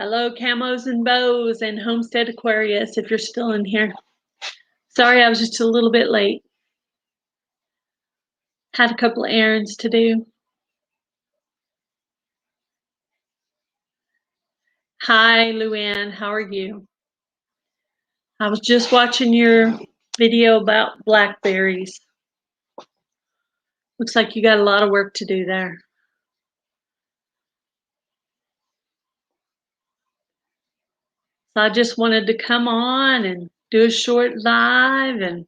Hello, Camos and Bows and Homestead Aquarius, if you're still in here. Sorry, I was just a little bit late. Had a couple of errands to do. Hi, Luann. How are you? I was just watching your video about blackberries. Looks like you got a lot of work to do there. So I just wanted to come on and do a short live and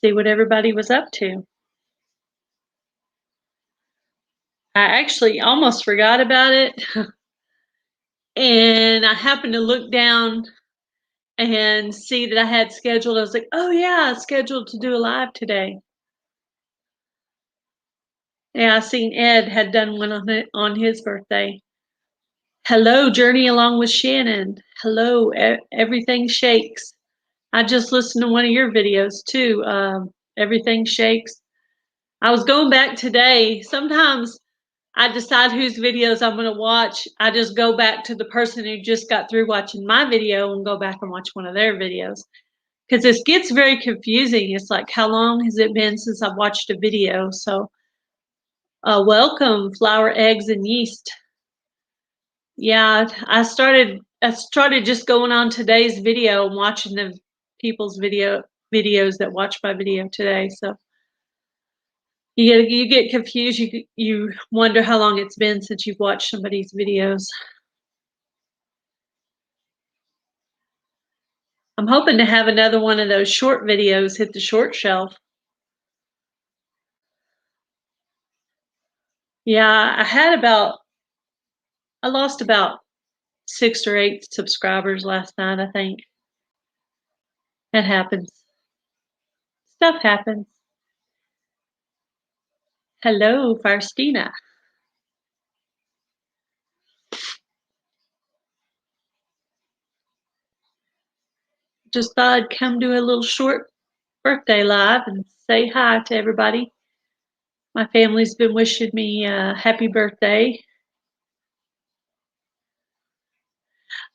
see what everybody was up to. I actually almost forgot about it. And I happened to look down and see that I had scheduled. I was like, oh yeah, scheduled to do a live today. Yeah, I seen Ed had done one on his birthday. Hello, Journey Along with Shannon. Hello, Everything Shakes. I just listened to one of your videos too. Everything Shakes. I was going back today. Sometimes I decide whose videos I'm going to watch. I just go back to the person who just got through watching my video and go back and watch one of their videos. Because this gets very confusing. It's like, how long has it been since I've watched a video? So welcome, Flour, Eggs, and Yeast. Yeah, I started just going on today's video and watching the people's videos that watch my video today. So you get confused. You wonder how long it's been since you've watched somebody's videos. I'm hoping to have another one of those short videos hit the short shelf. Yeah, I lost about 6 or 8 subscribers last night, I think. It happens. Stuff happens. Hello, Faustina. Just thought I'd come do a little short birthday live and say hi to everybody. My family's been wishing me a happy birthday.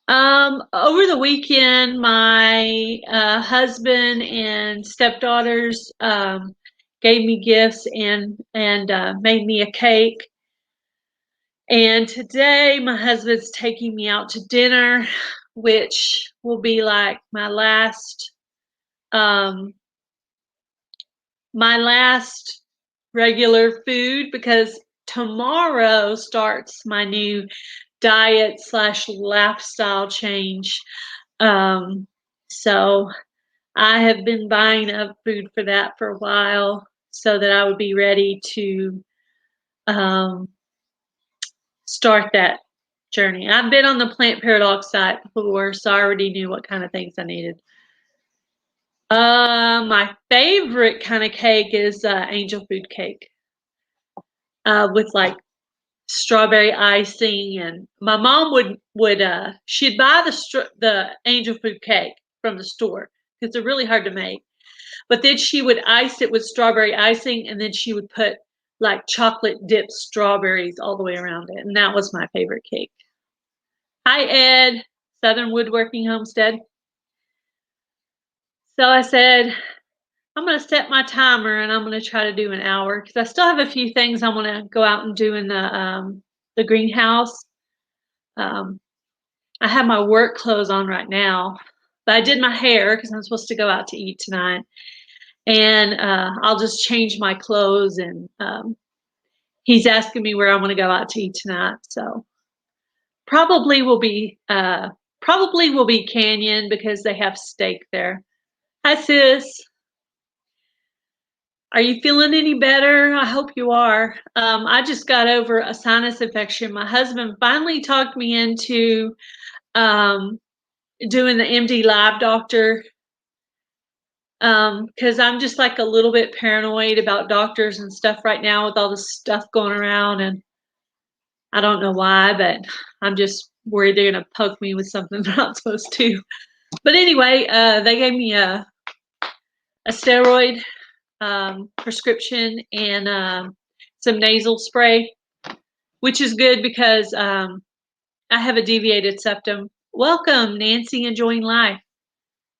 Over the weekend, my husband and stepdaughters gave me gifts and made me a cake. And today, my husband's taking me out to dinner, which will be like my last regular food, because tomorrow starts my new diet / lifestyle change. So I have been buying up food for that for a while so that I would be ready to start that journey. I've been on the Plant Paradox site before, so I already knew what kind of things I needed. My favorite kind of cake is angel food cake with like strawberry icing, and my mom would she'd buy the angel food cake from the store because they're really hard to make, but then she would ice it with strawberry icing, and then she would put like chocolate dipped strawberries all the way around it, and that was my favorite cake. Hi, Ed, Southern Woodworking Homestead. So I said, I'm going to set my timer and I'm going to try to do an hour because I still have a few things I want to go out and do in the greenhouse. I have my work clothes on right now, but I did my hair because I'm supposed to go out to eat tonight. And I'll just change my clothes, and he's asking me where I want to go out to eat tonight. So probably will be Canyon because they have steak there. Hi, sis. Are you feeling any better? I hope you are. I just got over a sinus infection. My husband finally talked me into doing the MD Live Doctor because I'm just like a little bit paranoid about doctors and stuff right now with all this stuff going around, and I don't know why, but I'm just worried they're gonna poke me with something they're not supposed to. But anyway, they gave me a steroid prescription and some nasal spray, which is good because I have a deviated septum. Welcome, Nancy, enjoying life.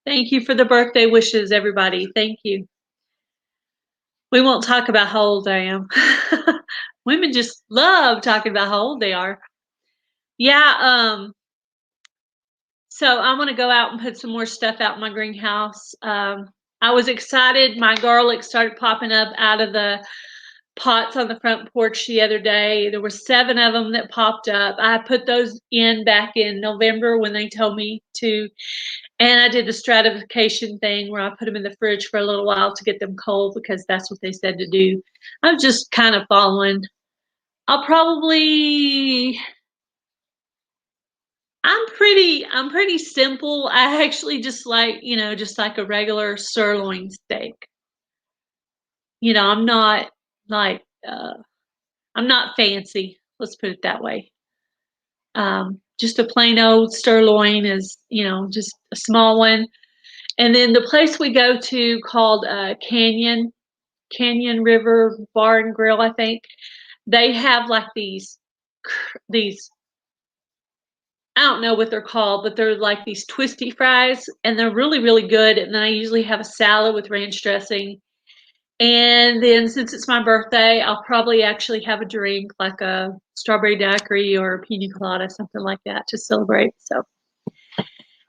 Thank you for the birthday wishes, everybody. Thank you. We won't talk about how old I am. Women just love talking about how old they are. Yeah, so I want to go out and put some more stuff out in my greenhouse. I was excited. My garlic started popping up out of the pots on the front porch the other day. There were 7 of them that popped up. I put those in back in November when they told me to. And I did the stratification thing where I put them in the fridge for a little while to get them cold because that's what they said to do. I'm just kind of following. I'll probably I'm pretty simple. I actually just like, just like a regular sirloin steak. I'm not like I'm not fancy. Let's put it that way. Just a plain old sirloin is, just a small one. And then the place we go to called Canyon River Bar and Grill, I think. They have like these I don't know what they're called, but they're like these twisty fries, and they're really, really good. And then I usually have a salad with ranch dressing. And then since it's my birthday, I'll probably actually have a drink like a strawberry daiquiri or a pina colada, something like that to celebrate. So,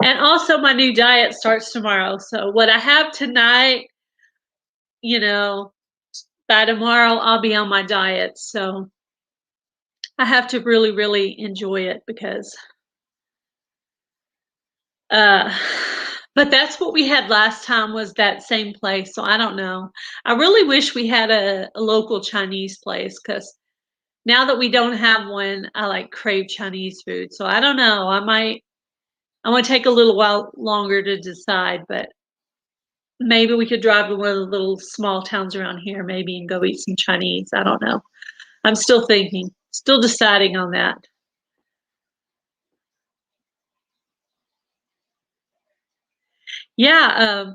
and also my new diet starts tomorrow. So what I have tonight, you know, by tomorrow I'll be on my diet. So I have to really, really enjoy it because Uh, but that's what we had last time was that same place. So I don't know. I really wish we had a local Chinese place because now that we don't have one, I like crave Chinese food. So I don't know. I want to take a little while longer to decide, but maybe we could drive to one of the little small towns around here, maybe, and go eat some Chinese. I don't know. I'm still thinking, still deciding on that. Yeah.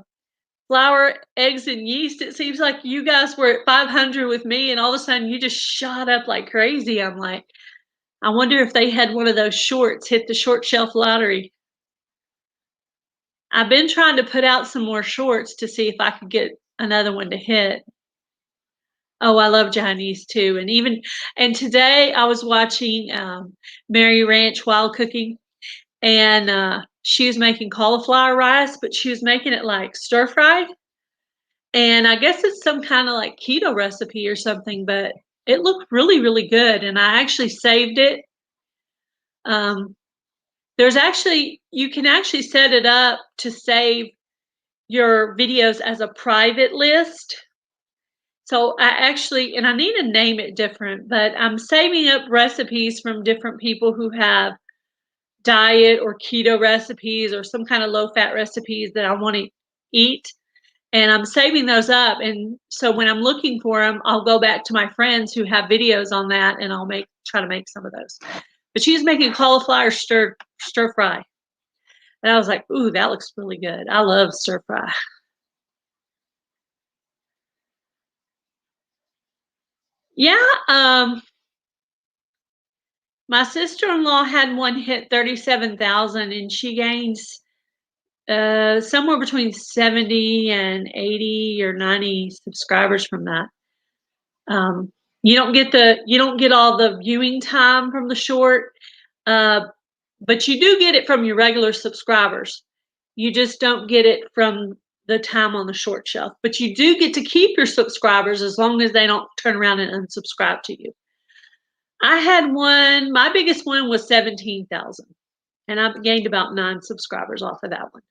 Flour, eggs, and yeast. It seems like you guys were at 500 with me, and all of a sudden you just shot up like crazy. I'm like, I wonder if they had one of those shorts hit the short shelf lottery. I've been trying to put out some more shorts to see if I could get another one to hit. Oh, I love Chinese too. And today I was watching Mary Ranch Wild Cooking, and she was making cauliflower rice, but she was making it like stir fried. And I guess it's some kind of like keto recipe or something, but it looked really, really good. And I actually saved it. Um, you can actually set it up to save your videos as a private list. So and I need to name it different, but I'm saving up recipes from different people who have diet or keto recipes or some kind of low fat recipes that I want to eat. And I'm saving those up. And so when I'm looking for them, I'll go back to my friends who have videos on that, and I'll try to make some of those. But she's making cauliflower stir fry, and I was like, "Ooh, that looks really good." I love stir fry. Yeah, my sister-in-law had one hit 37,000, and she gains somewhere between 70 and 80 or 90 subscribers from that. Um, you don't get all the viewing time from the short, uh, but you do get it from your regular subscribers. You just don't get it from the time on the short shelf. But you do get to keep your subscribers as long as they don't turn around and unsubscribe to you. I had one, my biggest one was 17,000, and I've gained about 9 subscribers off of that one.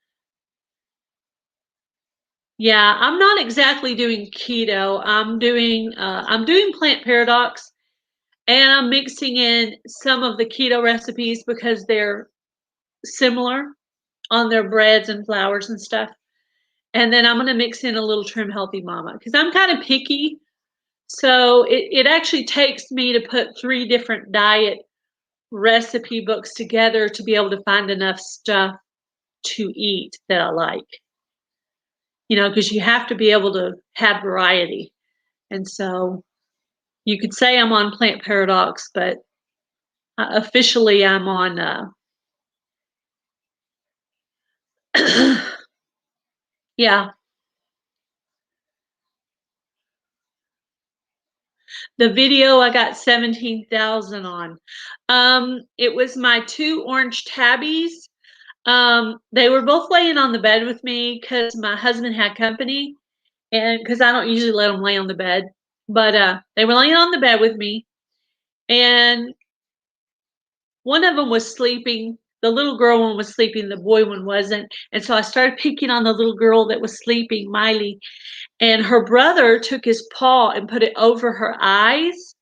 Yeah, I'm not exactly doing keto. I'm doing plant paradox. And I'm mixing in some of the keto recipes because they're similar on their breads and flours and stuff. And then I'm going to mix in a little Trim Healthy Mama because I'm kind of picky. So it actually takes me to put 3 different diet recipe books together to be able to find enough stuff to eat that I like. Because you have to be able to have variety. And so you could say I'm on Plant Paradox, but officially I'm on yeah, the video I got 17,000 on. It was my two orange tabbies. They were both laying on the bed with me because my husband had company, and because I don't usually let them lay on the bed, but they were laying on the bed with me, and one of them was sleeping. The little girl one was sleeping, the boy one wasn't. And so I started picking on the little girl that was sleeping, Miley, and her brother took his paw and put it over her eyes.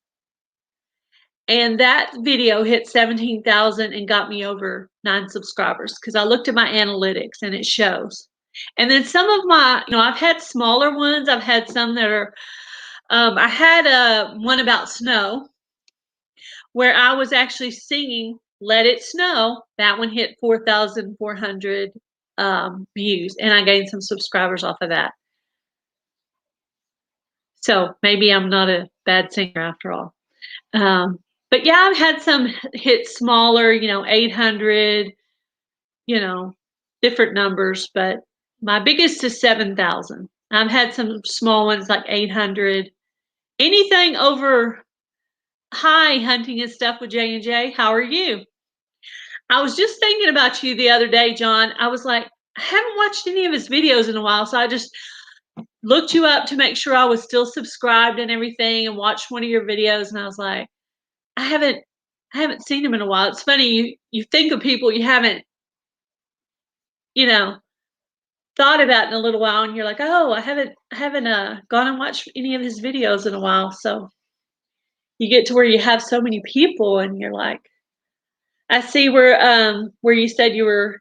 And that video hit 17,000 and got me over 9 subscribers because I looked at my analytics and it shows. And then some of my, I've had smaller ones. I've had some that are, I had one about snow where I was actually singing Let It Snow. That one hit 4,400 views, and I gained some subscribers off of that. So maybe I'm not a bad singer after all. But yeah, I've had some hit smaller, 800, different numbers, but my biggest is 7,000. I've had some small ones like 800. Anything over, hi, hunting and stuff with J&J. How are you? I was just thinking about you the other day, John. I was like, I haven't watched any of his videos in a while, so I just looked you up to make sure I was still subscribed and everything, and watched one of your videos, and I was like, I haven't seen him in a while. It's funny, you think of people you haven't, you know, thought about in a little while, and you're like, oh, I haven't gone and watched any of his videos in a while. So you get to where you have so many people, and you're like, I see where you said you were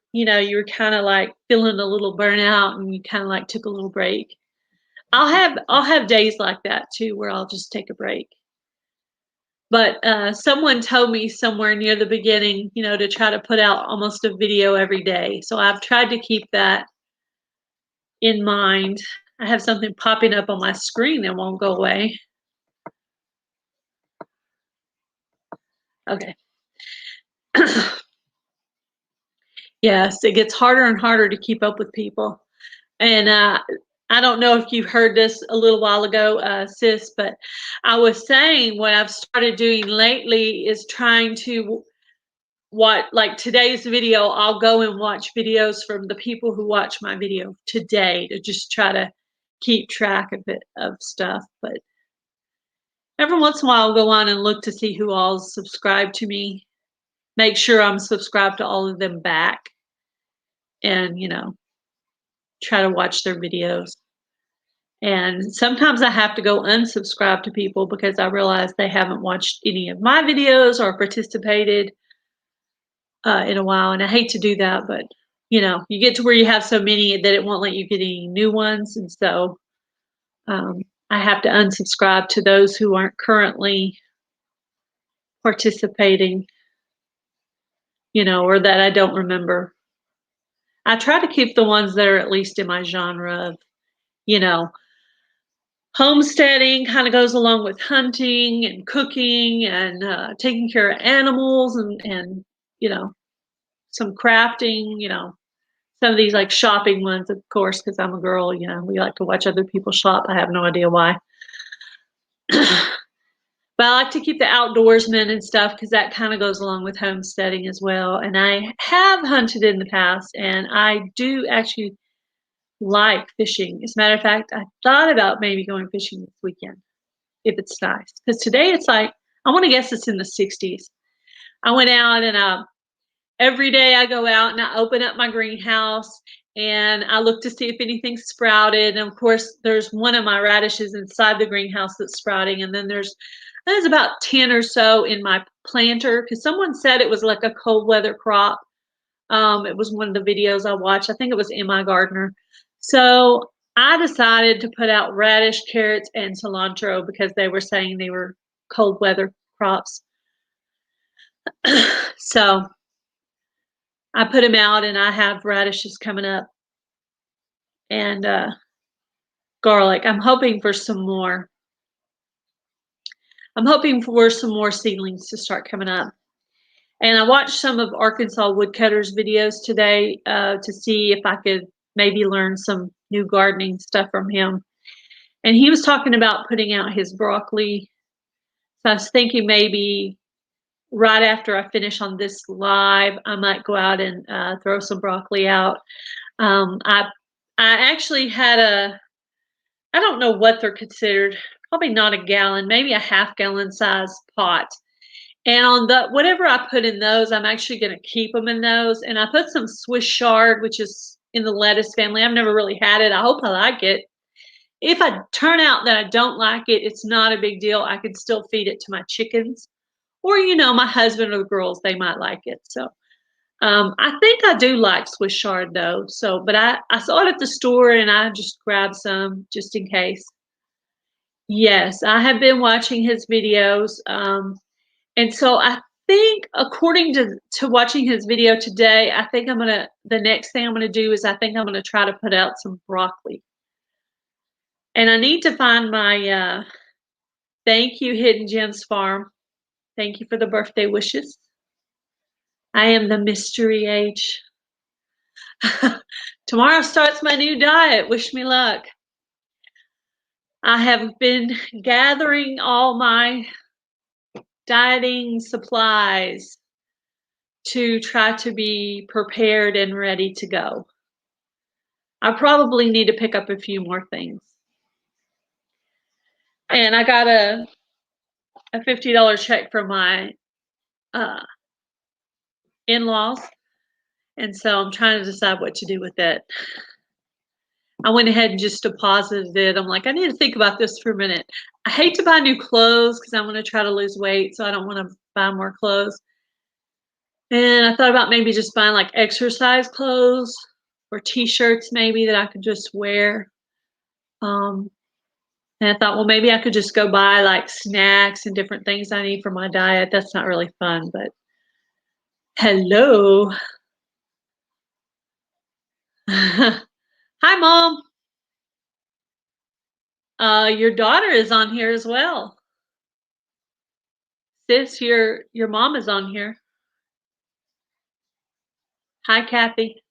kind of like feeling a little burnout, and you kind of like took a little break. I'll have days like that too where I'll just take a break. But someone told me somewhere near the beginning, to try to put out almost a video every day. So I've tried to keep that in mind. I have something popping up on my screen that won't go away. Okay. Yes, it gets harder and harder to keep up with people. And I don't know if you heard this a little while ago, sis, but I was saying what I've started doing lately is trying to watch, like today's video, I'll go and watch videos from the people who watch my video today to just try to keep track of it, of stuff. But every once in a while, I'll go on and look to see who all subscribed to me, make sure I'm subscribed to all of them back, and, try to watch their videos. And sometimes I have to go unsubscribe to people because I realize they haven't watched any of my videos or participated in a while. And I hate to do that, but you get to where you have so many that it won't let you get any new ones. And so I have to unsubscribe to those who aren't currently participating, or that I don't remember. I try to keep the ones that are at least in my genre of, you know, homesteading, kind of goes along with hunting and cooking and taking care of animals, and some crafting, some of these like shopping ones, of course, because I'm a girl, we like to watch other people shop. I have no idea why. But I like to keep the outdoorsmen and stuff because that kind of goes along with homesteading as well. And I have hunted in the past, and I do actually like fishing. As a matter of fact, I thought about maybe going fishing this weekend if it's nice. Because today it's like, I want to guess it's in the 60s. I went out, and every day I go out and I open up my greenhouse and I look to see if anything sprouted. And of course, there's one of my radishes inside the greenhouse that's sprouting. And then there's about 10 or so in my planter because someone said it was like a cold weather crop. It was one of the videos I watched. I think it was in my gardener. So I decided to put out radish, carrots, and cilantro because they were saying they were cold weather crops. So I put them out, and I have radishes coming up and garlic. I'm hoping for some more. I'm hoping for some more seedlings to start coming up. And I watched some of Arkansas Woodcutter's videos today to see if I could maybe learn some new gardening stuff from him. And he was talking about putting out his broccoli. So I was thinking maybe right after I finish on this live, I might go out and throw some broccoli out. I actually had I don't know what they're considered, probably not a gallon, maybe a half-gallon size pot. And on the whatever I put in those, I'm actually gonna keep them in those. And I put some Swiss chard, which is in the lettuce family. I've never really had it. I hope I like it. If I turn out that I don't like it, it's not a big deal. I can still feed it to my chickens. Or, my husband or the girls, they might like it. So I think I do like Swiss chard though. So, but I saw it at the store and I just grabbed some just in case. Yes, I have been watching his videos. And so I think according to watching his video today, I think the next thing I'm gonna do is I think I'm gonna try to put out some broccoli. And I need to find my thank you, Hidden Gems Farm. Thank you for the birthday wishes. I am the mystery age. Tomorrow starts my new diet. Wish me luck. I have been gathering all my dieting supplies to try to be prepared and ready to go. I probably need to pick up a few more things. And I got a $50 check from my in-laws, and so I'm trying to decide what to do with it. I went ahead and just deposited it. I'm like, I need to think about this for a minute. I hate to buy new clothes because I'm going to try to lose weight, so I don't want to buy more clothes. And I thought about maybe just buying like exercise clothes or t-shirts maybe that I could just wear. And I thought, well, maybe I could just go buy like snacks and different things I need for my diet. That's not really fun, but hello. Hi, Mom. Your daughter is on here as well. Sis, your mom is on here. Hi, Kathy.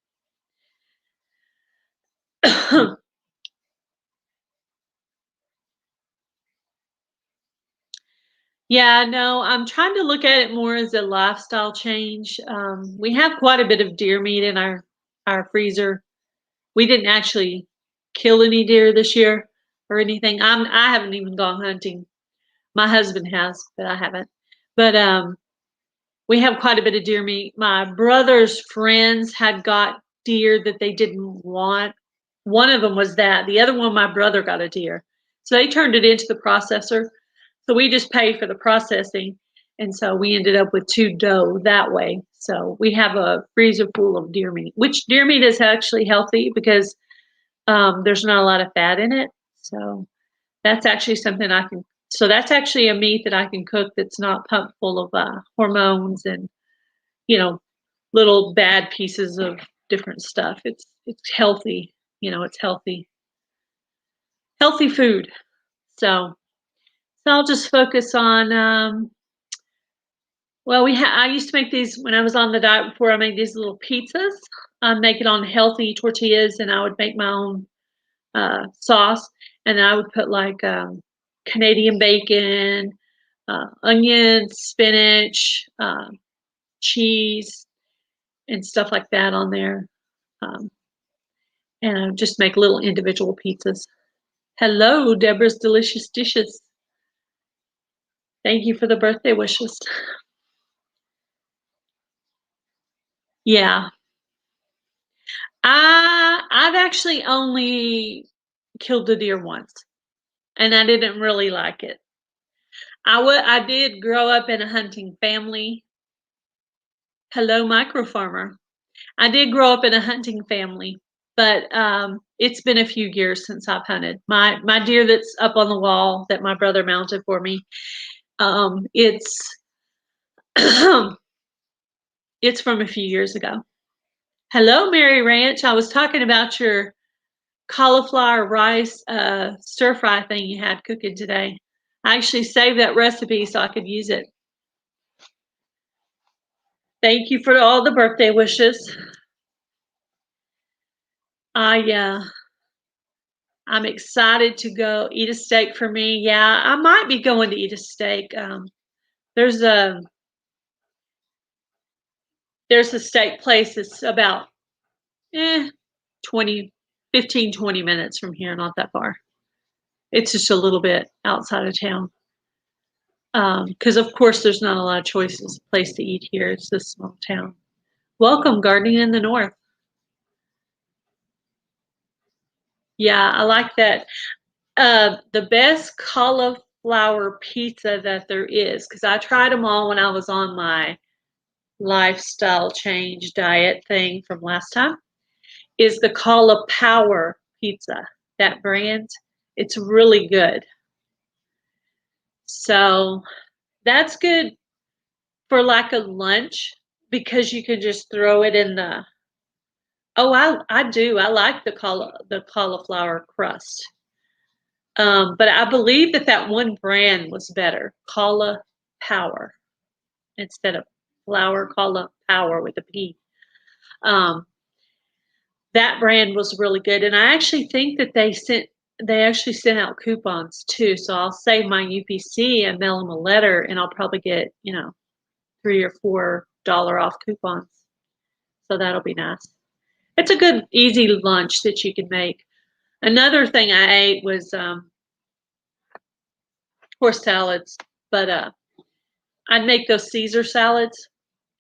Yeah, no, I'm trying to look at it more as a lifestyle change. We have quite a bit of deer meat in our freezer. We didn't actually kill any deer this year or anything. I haven't even gone hunting. My husband has, but I haven't. But we have quite a bit of deer meat. My brother's friends had got deer that they didn't want. One of them was that. The other one, my brother got a deer. So they turned it into the processor. So we just paid for the processing. And so we ended up with 2 doe that way. So we have a freezer full of deer meat, which deer meat is actually healthy because there's not a lot of fat in it. So that's actually something so that's actually a meat that I can cook that's not pumped full of hormones and, little bad pieces of different stuff. It's healthy, it's healthy food. So I'll just focus on, well, I used to make these when I was on the diet before. I made these little pizzas. I make it on healthy tortillas, and I would make my own sauce, and then I would put like Canadian bacon, onions, spinach, cheese, and stuff like that on there. And I would just make little individual pizzas. Hello, Deborah's Delicious Dishes. Thank you for the birthday wishes. Yeah. I've actually only killed a deer once, and I didn't really like it. I did grow up in a hunting family. Hello, micro farmer. I did grow up in a hunting family, but it's been a few years since I've hunted. My deer that's up on the wall that my brother mounted for me, it's it's from a few years ago. Hello, Mary Ranch. I was talking about your cauliflower rice stir fry thing you had cooking today. I actually saved that recipe so I could use it. Thank you for all the birthday wishes. I'm excited to go eat a steak for me. Yeah, I might be going to eat a steak. There's a there's a steak place that's about eh 20, 15, 20 minutes from here, not that far. It's just a little bit outside of town. Because of course there's not a lot of choices, place to eat here. It's this small town. Welcome, gardening in the north. Yeah, I like that. The best cauliflower pizza that there is, because I tried them all when I was on my lifestyle change diet thing from last time, is the cauliflower pizza. That brand, it's really good. So that's good for like a lunch because you can just throw it in the. Oh, I do. I like the cauliflower crust. But I believe that one brand was better, Power, instead of flour, Power with a P. Um, that brand was really good, and I actually think that they actually sent out coupons too. So I'll save my UPC and mail them a letter, and I'll probably get $3 or $4 off coupons. So that'll be nice. It's a good easy lunch that you can make. Another thing I ate was horse salads, but I'd make those Caesar salads,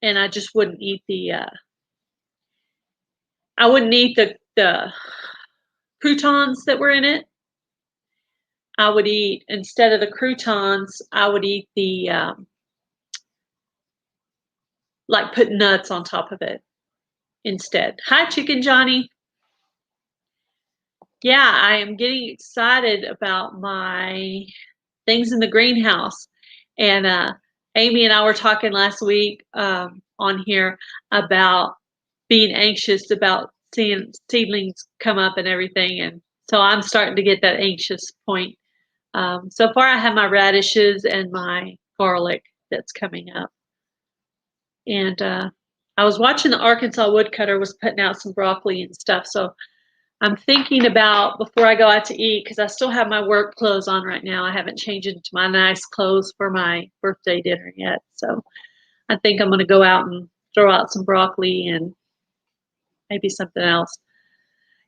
and I just wouldn't eat I wouldn't eat the croutons that were in it. I would eat, instead of the croutons, I would eat the like put nuts on top of it instead. Hi, Chicken Johnny. Yeah, I am getting excited about my things in the greenhouse. And Amy and I were talking last week on here about being anxious about seeing seedlings come up and everything. And so I'm starting to get that anxious point. So far, I have my radishes and my garlic that's coming up. And I was watching the Arkansas woodcutter was putting out some broccoli and stuff. So I'm thinking about before I go out to eat, because I still have my work clothes on right now. I haven't changed into my nice clothes for my birthday dinner yet. So I think I'm going to go out and throw out some broccoli and maybe something else.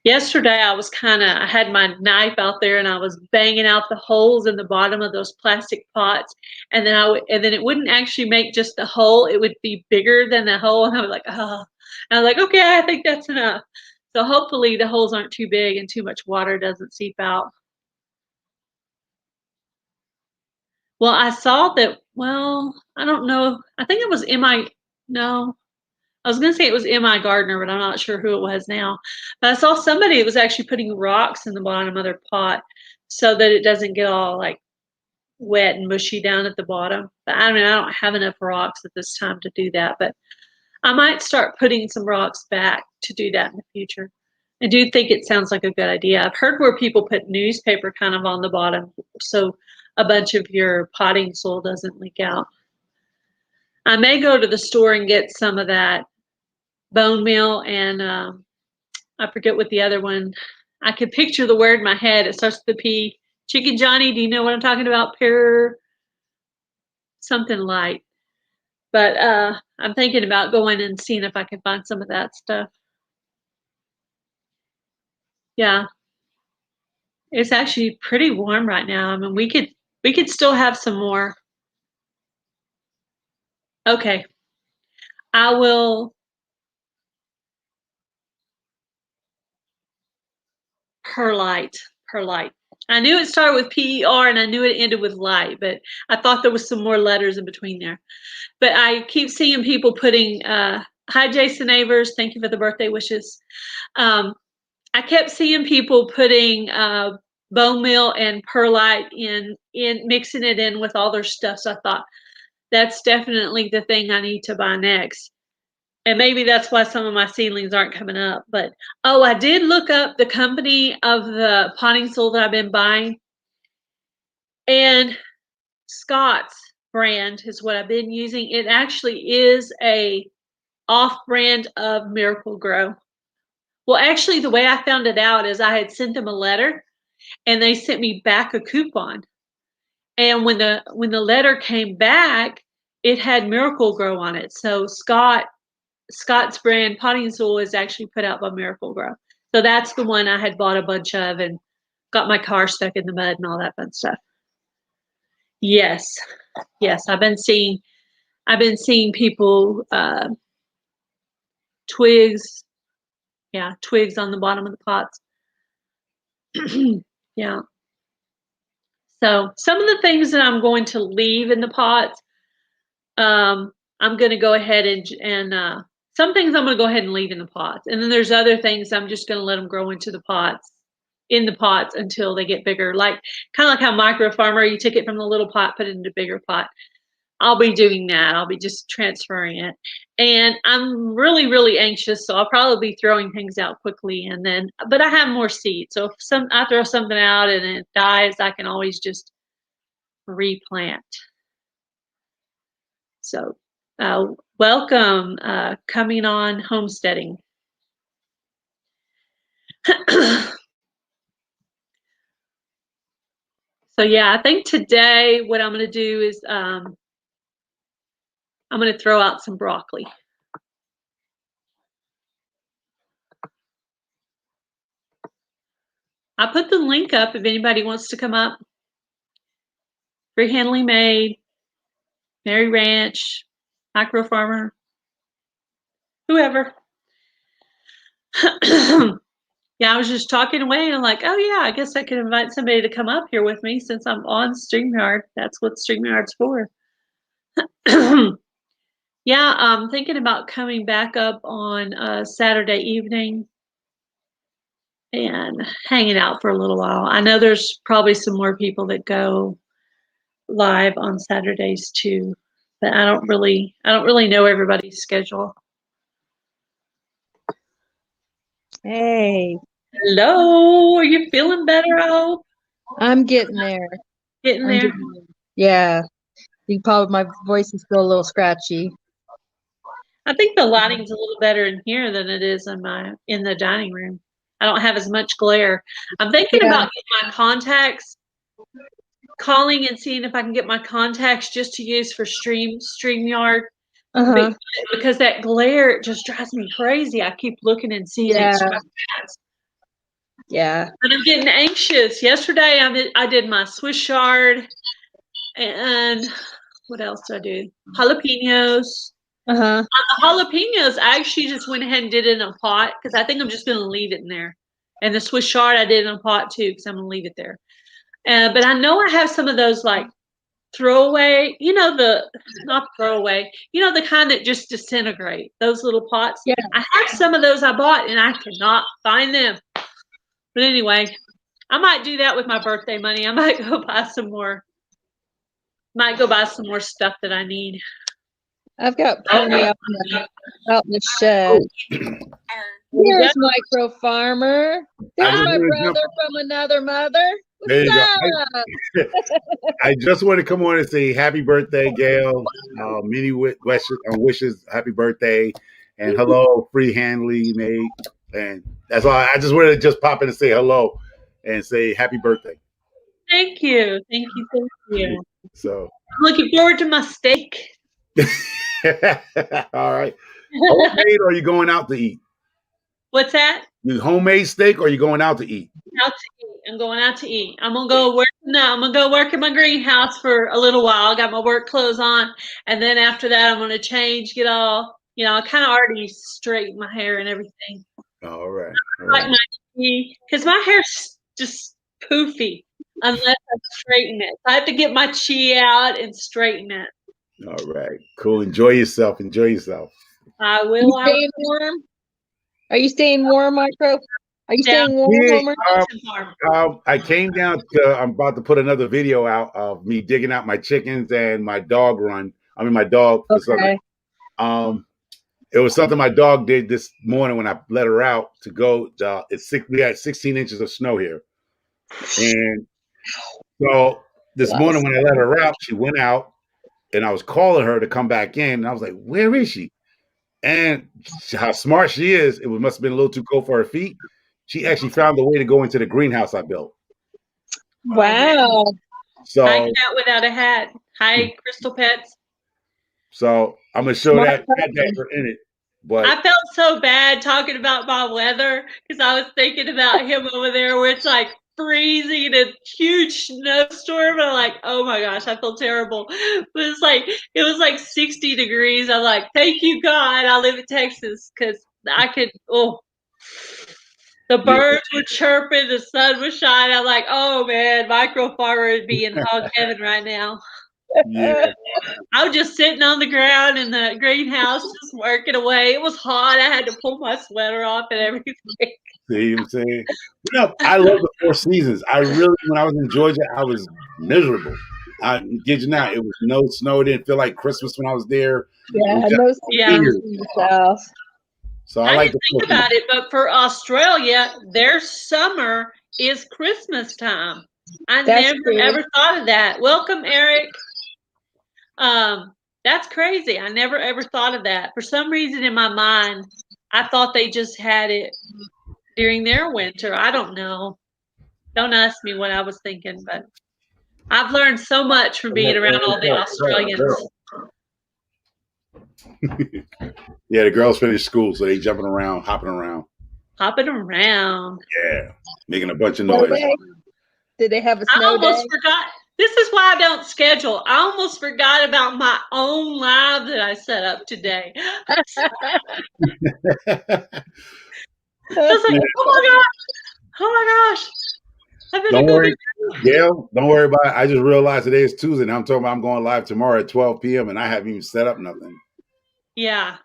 Yesterday, I had my knife out there and I was banging out the holes in the bottom of those plastic pots. And then it wouldn't actually make just the hole. It would be bigger than the hole. And I was like, oh, and I was like, okay, I think that's enough. So hopefully the holes aren't too big and too much water doesn't seep out. Well, I saw that, well, I don't know. I think it was no, I was going to say it was M.I. Gardner, but I'm not sure who it was now. But I saw somebody that was actually putting rocks in the bottom of their pot so that it doesn't get all like wet and mushy down at the bottom. But I don't have enough rocks at this time to do that. But I might start putting some rocks back to do that in the future. I do think it sounds like a good idea. I've heard where people put newspaper kind of on the bottom so a bunch of your potting soil doesn't leak out. I may go to the store and get some of that bone meal and I forget what the other one. I could picture the word in my head. It starts with the P. Chicken Johnny, do you know what I'm talking about? Pear something light. But I'm thinking about going and seeing if I can find some of that stuff. Yeah, it's actually pretty warm right now. I mean, we could still have some more. Okay, I will. Perlite, perlite. I knew it started with PER and I knew it ended with light, but I thought there was some more letters in between there. But I keep seeing people putting, hi, Jason Avers. Thank you for the birthday wishes. I kept seeing people putting bone meal and perlite in mixing it in with all their stuff. So I thought that's definitely the thing I need to buy next. And maybe that's why some of my seedlings aren't coming up. But oh, I did look up the company of the potting soil that I've been buying. And Scott's brand is what I've been using. It actually is a off-brand of Miracle Grow. Well, actually, the way I found it out is I had sent them a letter, and they sent me back a coupon. And when the letter came back, it had Miracle Grow on it. So Scott's brand potting soil is actually put out by Miracle Grow. So that's the one I had bought a bunch of and got my car stuck in the mud and all that fun stuff. Yes, yes, I've been seeing people twigs, yeah, twigs on the bottom of the pots. Yeah. So some of the things that I'm going to leave in the pots, I'm going to go ahead and some things I'm going to go ahead and leave in the pots, and then there's other things I'm just going to let them grow into the pots, until they get bigger. Like kind of like how micro farmer, you take it from the little pot, put it into a bigger pot. I'll be doing that. I'll be just transferring it. And I'm really, really anxious, so I'll probably be throwing things out quickly. But I have more seeds. So if I throw something out and it dies, I can always just replant. So welcome, coming on homesteading. So yeah, I think today what I'm going to do is I'm going to throw out some broccoli. I put the link up if anybody wants to come up. Free-handly made, Mary Ranch, micro farmer, whoever. Yeah, I was just talking away and I'm like, oh yeah, I guess I could invite somebody to come up here with me since I'm on StreamYard. That's what StreamYard's for. Yeah, I'm thinking about coming back up on Saturday evening and hanging out for a little while. I know there's probably some more people that go live on Saturdays too, but I don't really know everybody's schedule. Hey. Hello, are you feeling better, I hope? I'm getting there. Getting there? Yeah. My voice is still a little scratchy. I think the lighting's a little better in here than it is in the dining room. I don't have as much glare. I'm thinking about getting my contacts, calling and seeing if I can get my contacts just to use for StreamYard. Because that glare, it just drives me crazy. I keep looking and seeing it. Yeah. But I'm getting anxious. Yesterday I did my Swiss chard, and what else did I do? Jalapenos. The jalapenos, I actually just went ahead and did it in a pot because I think I'm just going to leave it in there. And the Swiss chard I did in a pot too because I'm going to leave it there. But I know I have some of those like throwaway, not throwaway, the kind that just disintegrate, those little pots. Yeah. I have some of those I bought and I cannot find them. But anyway, I might do that with my birthday money. I might go buy some more. Might go buy some more stuff that I need. I've got plenty out in the shed. There's Micro Farmer. There's my brother from another mother. There you go. I just want to come on and say happy birthday, Gail. Many wishes, happy birthday, and hello, free handly made. And that's all. I just wanted to just pop in and say hello and say happy birthday. Thank you. Thank you. Thank you. So I'm looking forward to my steak. All right. Homemade or are you going out to eat? What's that? You homemade steak or are you going out to eat? Out to eat. I'm going out to eat. I'm gonna go work. No, I'm gonna go work in my greenhouse for a little while. I got my work clothes on, and then after that, I'm gonna change, get all. I kind of already straightened my hair and everything. All right. Like because my hair's just poofy unless I straighten it. I have to get my chi out and straighten it. All right. Cool. Enjoy yourself. Enjoy yourself. I will. Are you staying warm? Are you staying warm, Micro? Are you staying warm, Homer? I came down to, I'm about to put another video out of me digging out my chickens and my dog run. I mean, my dog. Okay. It was something my dog did this morning when I let her out to go. We had 16 inches of snow here. And so this morning when I let her out, she went out and I was calling her to come back in. And I was like, where is she? And how smart she is, it must have been a little too cold for her feet. She actually found a way to go into the greenhouse I built. Wow. So hiding out without a hat. Hi, Crystal Pets. So I'm gonna show Smart that person. we're in it. But I felt so bad talking about my weather because I was thinking about him over there where it's like freezing and a huge snowstorm. And I'm like, oh my gosh, I feel terrible. But it was like 60 degrees. I'm like, thank you, God. I live in Texas because I could, the yeah, birds were chirping, the sun was shining. I'm like, oh man, micro farmer would be in hog heaven right now. yeah. I was just sitting on the ground in the greenhouse, just working away. It was hot. I had to pull my sweater off and everything. See what I'm saying? No, I love the Four Seasons. I really, when I was in Georgia, I was miserable. I kid you not, it was no snow. It didn't feel like Christmas when I was there. It Yeah, was just no Yeah. seasons in the South. so I I like didn't the think about it, but for Australia, their summer is Christmas time. I That's never true. ever thought of that. Welcome, Eric. That's crazy. I never ever thought of that. For some reason in my mind, I thought they just had it during their winter. I don't know. Don't ask me what I was thinking, but I've learned so much from being around all the Australians. Yeah, the girls finished school, so they jumping around, hopping around. Hopping around. Yeah, making a bunch of Snow noise. day? Did they have a I snow day? almost forgot. This is why I don't schedule. I almost forgot about my own live that I set up today. I was like, oh my gosh. I better Don't go worry, get Gail. Don't worry about it. I just realized today is Tuesday, and I'm talking about I'm going live tomorrow at 12 p.m. and I haven't even set up nothing. Yeah.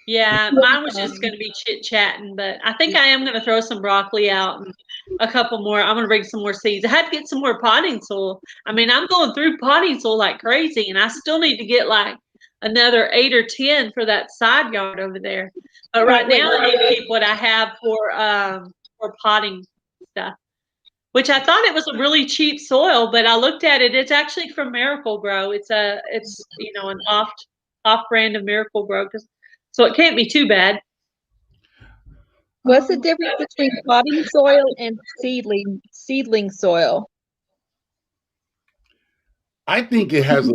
Yeah, mine was just going to be chit-chatting, but I think I am going to throw some broccoli out and a couple more. I'm going to bring some more seeds. I had to get some more potting soil. I mean, I'm going through potting soil like crazy, and I still need to get like another 8 or 10 for that side yard over there. But right now, I need to keep what I have for potting stuff. Which I thought it was a really cheap soil, but I looked at it. It's actually from Miracle Grow. It's an off brand of Miracle Grow, so it can't be too bad. What's the difference between potting soil and seedling soil? I think it has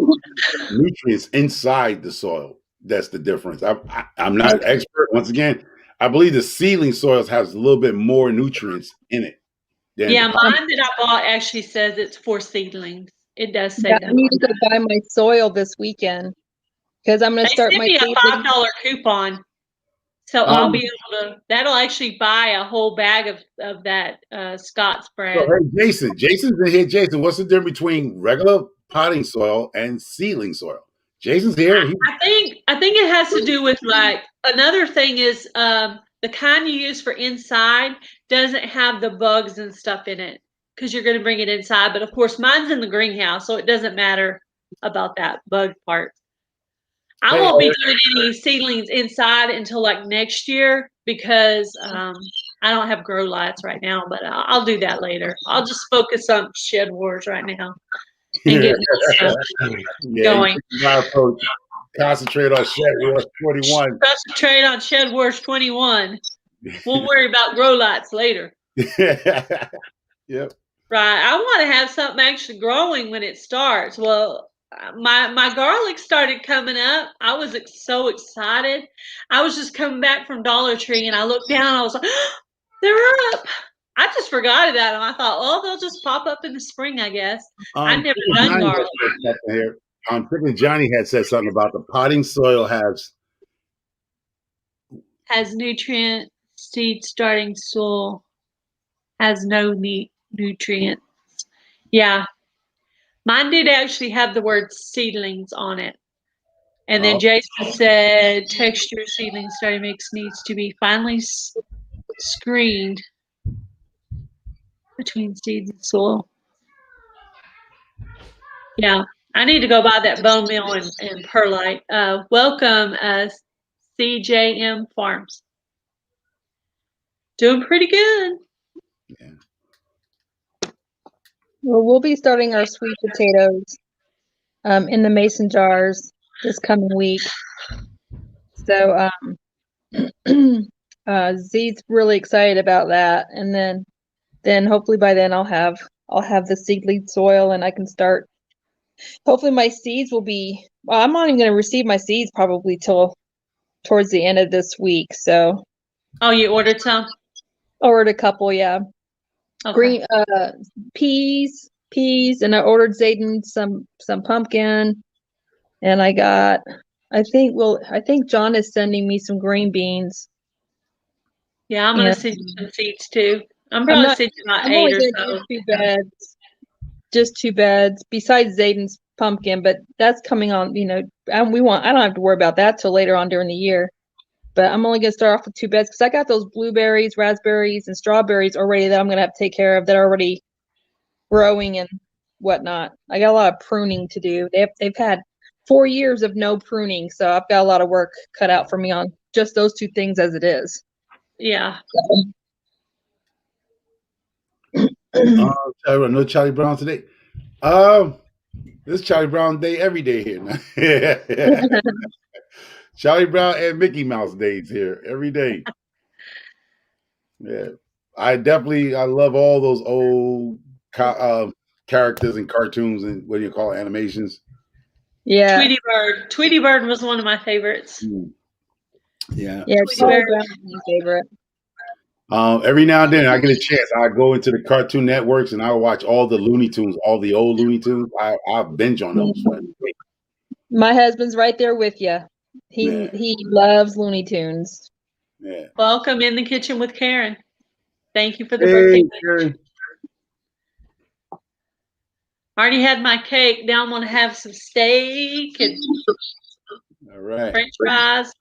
nutrients inside the soil. That's the difference. I'm not an expert. Once again, I believe the seedling soils has a little bit more nutrients in it. Yeah, mine that I bought actually says it's for seedlings. It does say Yeah, that. I need to go buy my soil this weekend because I'm going to They start sent my me a seedling. $5 coupon, so I'll be able to. That'll actually buy a whole bag of that Scott's brand. So, hey, Jason's in here. Jason, what's the difference between regular potting soil and seedling soil? Jason's here. I think it has to do with like another thing is the kind you use for inside doesn't have the bugs and stuff in it because you're going to bring it inside. But of course, mine's in the greenhouse, so it doesn't matter about that bug part. I won't be doing any seedlings inside until like next year because I don't have grow lights right now, but I'll do that later. I'll just focus on Shed Wars right now and get stuff going. Concentrate on Shed Wars 21. Concentrate on Shed Wars 21. We'll worry about grow lights later. Yep. Right. I want to have something actually growing when it starts. Well, my garlic started coming up. I was so excited. I was just coming back from Dollar Tree and I looked down. I was like, they're up. I just forgot about them. I thought, oh, they'll just pop up in the spring, I guess. I've never done garlic. Chicken Johnny had said something about the potting soil has nutrient seed starting soil has no nutrients. Yeah. Mine did actually have the word seedlings on it. And then Jason said texture seedling starting mix needs to be finely screened between seeds and soil. Yeah. I need to go buy that bone meal and perlite. Welcome, CJM Farms. Doing pretty good. Yeah. Well, we'll be starting our sweet potatoes in the mason jars this coming week. So Z's really excited about that, and then hopefully by then I'll have the seed lead soil, and I can start. Hopefully my seeds will be. Well, I'm not even going to receive my seeds probably till towards the end of this week. So. Oh, you ordered some? Ordered a couple, yeah. Okay. Green peas, and I ordered Zayden some pumpkin, and I think John is sending me some green beans. Yeah, I'm gonna send you some seeds too. I'm probably sending about 8 or so. Do 2 beds, just 2 beds besides Zayden's pumpkin, but that's coming on. I don't have to worry about that till later on during the year. But I'm only gonna start off with 2 beds because I got those blueberries, raspberries, and strawberries already that I'm gonna have to take care of that are already growing and whatnot. I got a lot of pruning to do. They've had 4 years of no pruning, so I've got a lot of work cut out for me on just those 2 things as it is. Yeah. No Charlie Brown today. This Charlie Brown day every day here now. Charlie Brown and Mickey Mouse days here every day. Yeah, I love all those old characters and cartoons and what do you call it, animations. Yeah, Tweety Bird was one of my favorites. Yeah, Charlie Brown was my favorite. Every now and then I get a chance, I go into the Cartoon Networks and I watch all the Looney Tunes, all the old Looney Tunes. I binge on those. My husband's right there with you. He loves Looney Tunes. Yeah. Welcome in the kitchen with Karen. Thank you for the birthday. Karen. I already had my cake. Now I'm gonna have some steak and all right. French fries.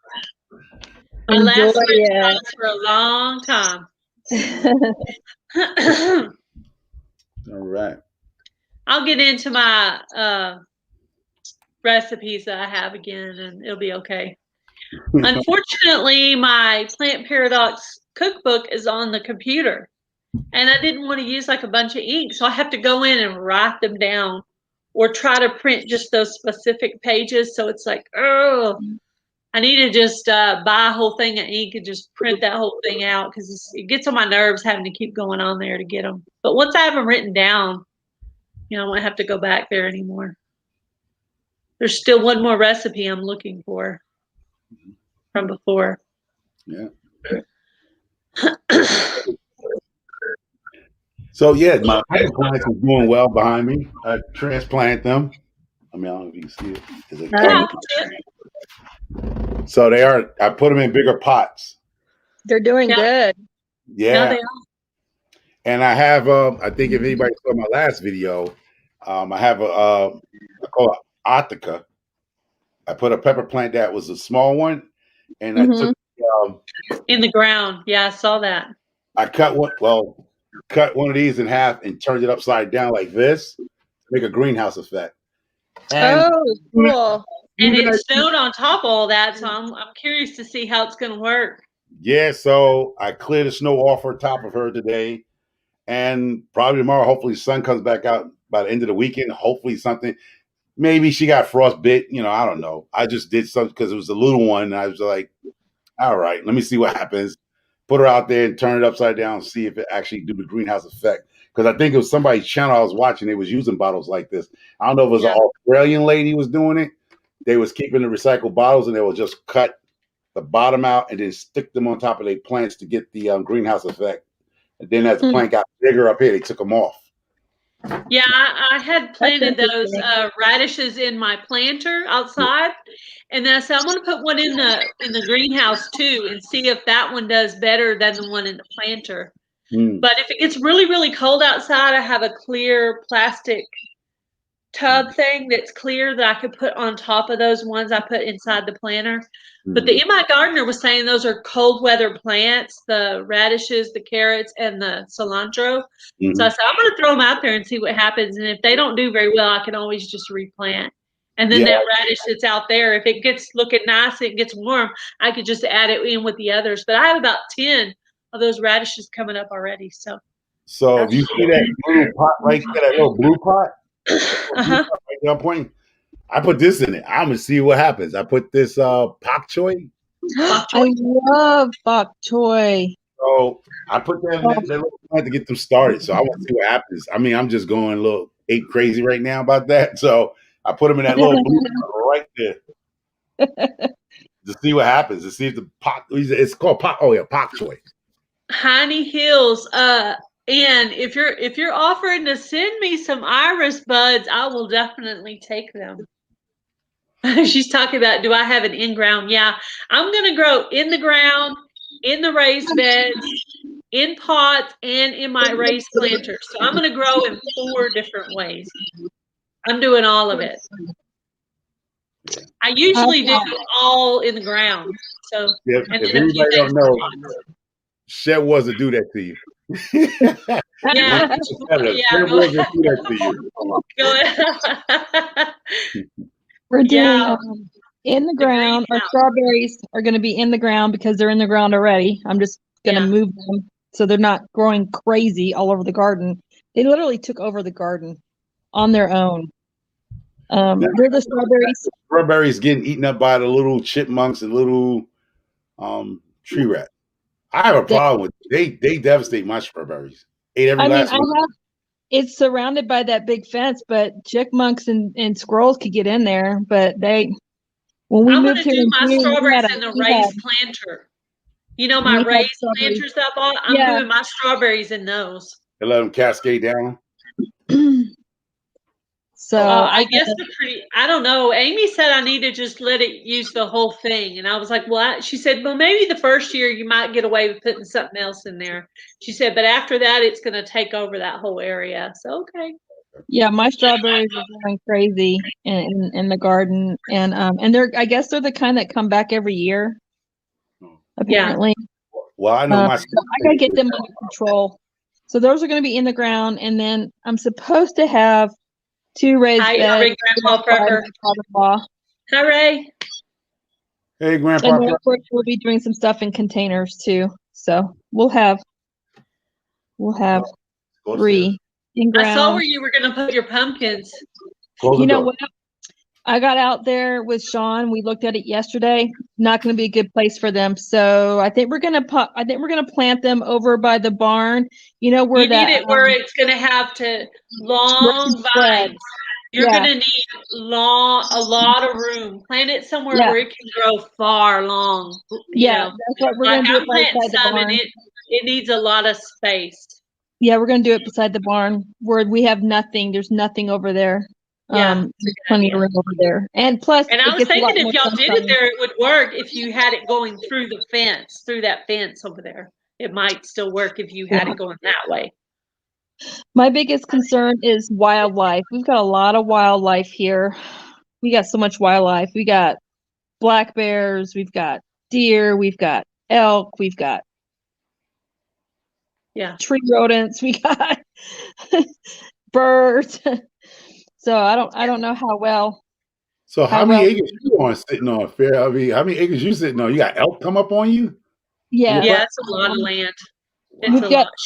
My last French fries for a long time. All right. I'll get into my recipes that I have again, and it'll be okay. Unfortunately, my Plant Paradox cookbook is on the computer, and I didn't want to use like a bunch of ink, so I have to go in and write them down or try to print just those specific pages. So it's like, oh, I need to just buy a whole thing of ink and just print that whole thing out because it gets on my nerves having to keep going on there to get them. But once I have them written down, I won't have to go back there anymore. There's still one more recipe I'm looking for from before. Yeah. So yeah, my plants are doing well behind me. I transplant them. I mean, I don't know if you can see it. So they are. I put them in bigger pots. They're doing good. Yeah. They are. And I have. I think if anybody saw my last video, I have I call it Attica. I put a pepper plant that was a small one, and I took in the ground. Yeah, I saw that. I cut one of these in half and turned it upside down like this to make a greenhouse effect. And, cool. And it snowed on top of all that, so I'm curious to see how it's going to work. Yeah, so I cleared the snow off her top of her today, and probably tomorrow, hopefully the sun comes back out by the end of the weekend. Hopefully something. Maybe she got frostbit. I don't know. I just did something because it was a little one, and I was like, all right, let me see what happens. Put her out there and turn it upside down and see if it actually do the greenhouse effect. Because I think it was somebody's channel I was watching. They was using bottles like this. I don't know if it was an Australian lady was doing it. They was keeping the recycled bottles and they will just cut the bottom out and then stick them on top of their plants to get the greenhouse effect. And then as the plant got bigger up here, they took them off. Yeah, I had planted those radishes in my planter outside, and then I said I'm going to put one in the greenhouse too, and see if that one does better than the one in the planter. But if it gets really, really cold outside, I have a clear plastic tub thing that's clear that I could put on top of those ones I put inside the planter. But the MI gardener was saying those are cold weather plants, the radishes, the carrots, and the cilantro. So I said, I'm going to throw them out there and see what happens. And if they don't do very well, I can always just replant. And then that radish that's out there, if it gets looking nice, it gets warm, I could just add it in with the others. But I have about 10 of those radishes coming up already. So if you see that little pot right there, that little blue pot, right there, I'm pointing. I put this in it. I'm gonna see what happens. I put this pak choy. Bok choy. I love bok choy. So I put that in that little plant to get them started. So I want to see what happens. I mean, I'm just going a little ape crazy right now about that. So I put them in that little blue right there to see what happens. To see if the pot. It's called pot. Oh yeah, pak choy. Hiney Hills. And if you're offering to send me some iris buds, I will definitely take them. She's talking about, do I have an in-ground? Yeah, I'm gonna grow in the ground, in the raised beds, in pots, and in my raised planters. So I'm gonna grow in 4 different ways. I'm doing all of it. I usually do all in the ground. So If and then a few anybody things don't know, in pots. Shed was to do that to you. Yeah, Shed was to do that to you. go ahead. We're doing Yeah. in the ground. Our greenhouse. strawberries are going to be in the ground because they're in the ground already. I'm just going to Yeah. move them so they're not growing crazy all over the garden. They literally took over the garden on their own. They're the strawberries. Strawberries getting eaten up by the little chipmunks and little tree rat. I have a problem with they devastate my strawberries. Ate every last one. It's surrounded by that big fence, but chipmunks and squirrels could get in there. But when we I'm moved gonna here do in my June, strawberries in the raised planter. You know my raised planters I bought? I'm doing my strawberries in those. They let them cascade down. So I guess they're pretty. I don't know. Amy said I need to just let it use the whole thing, and I was like, "Well," she said, "Well, maybe the first year you might get away with putting something else in there." She said, "But after that, it's going to take over that whole area." So okay. Yeah, my strawberries are going crazy in the garden, and I guess they're the kind that come back every year. Apparently. Yeah. Well, I know so I gotta get them under control. So those are going to be in the ground, and then I'm supposed to have 2 raised beds. Big Grandpa Prepper. Hi, Ray. Hey, Grandpa. And then of course we'll be doing some stuff in containers too. So we'll have 3 in ground. I saw where you were going to put your pumpkins. You know what? I got out there with Sean. We looked at it yesterday. Not going to be a good place for them. So I think we're going to plant them over by the barn. You know where need it where it's going to have long vines. You're going to need a lot of room. Plant it somewhere where it can grow far long. That's what we're going to do. I'm planting some, and it needs a lot of space. Yeah, we're going to do it beside the barn where we have nothing. There's nothing over there. There's plenty of room over there. And plus, and I was thinking if y'all did it there, it would work if you had it going through the fence, through that fence over there. It might still work if you had it going that way. My biggest concern is wildlife. We've got a lot of wildlife here. We got so much wildlife. We got black bears, we've got deer, we've got elk, we've got tree rodents, we got birds. So I don't know how well. So how many acres you on sitting on? Fair. I mean, how many acres you sitting on? You got elk come up on you? Yeah, it's a lot of land.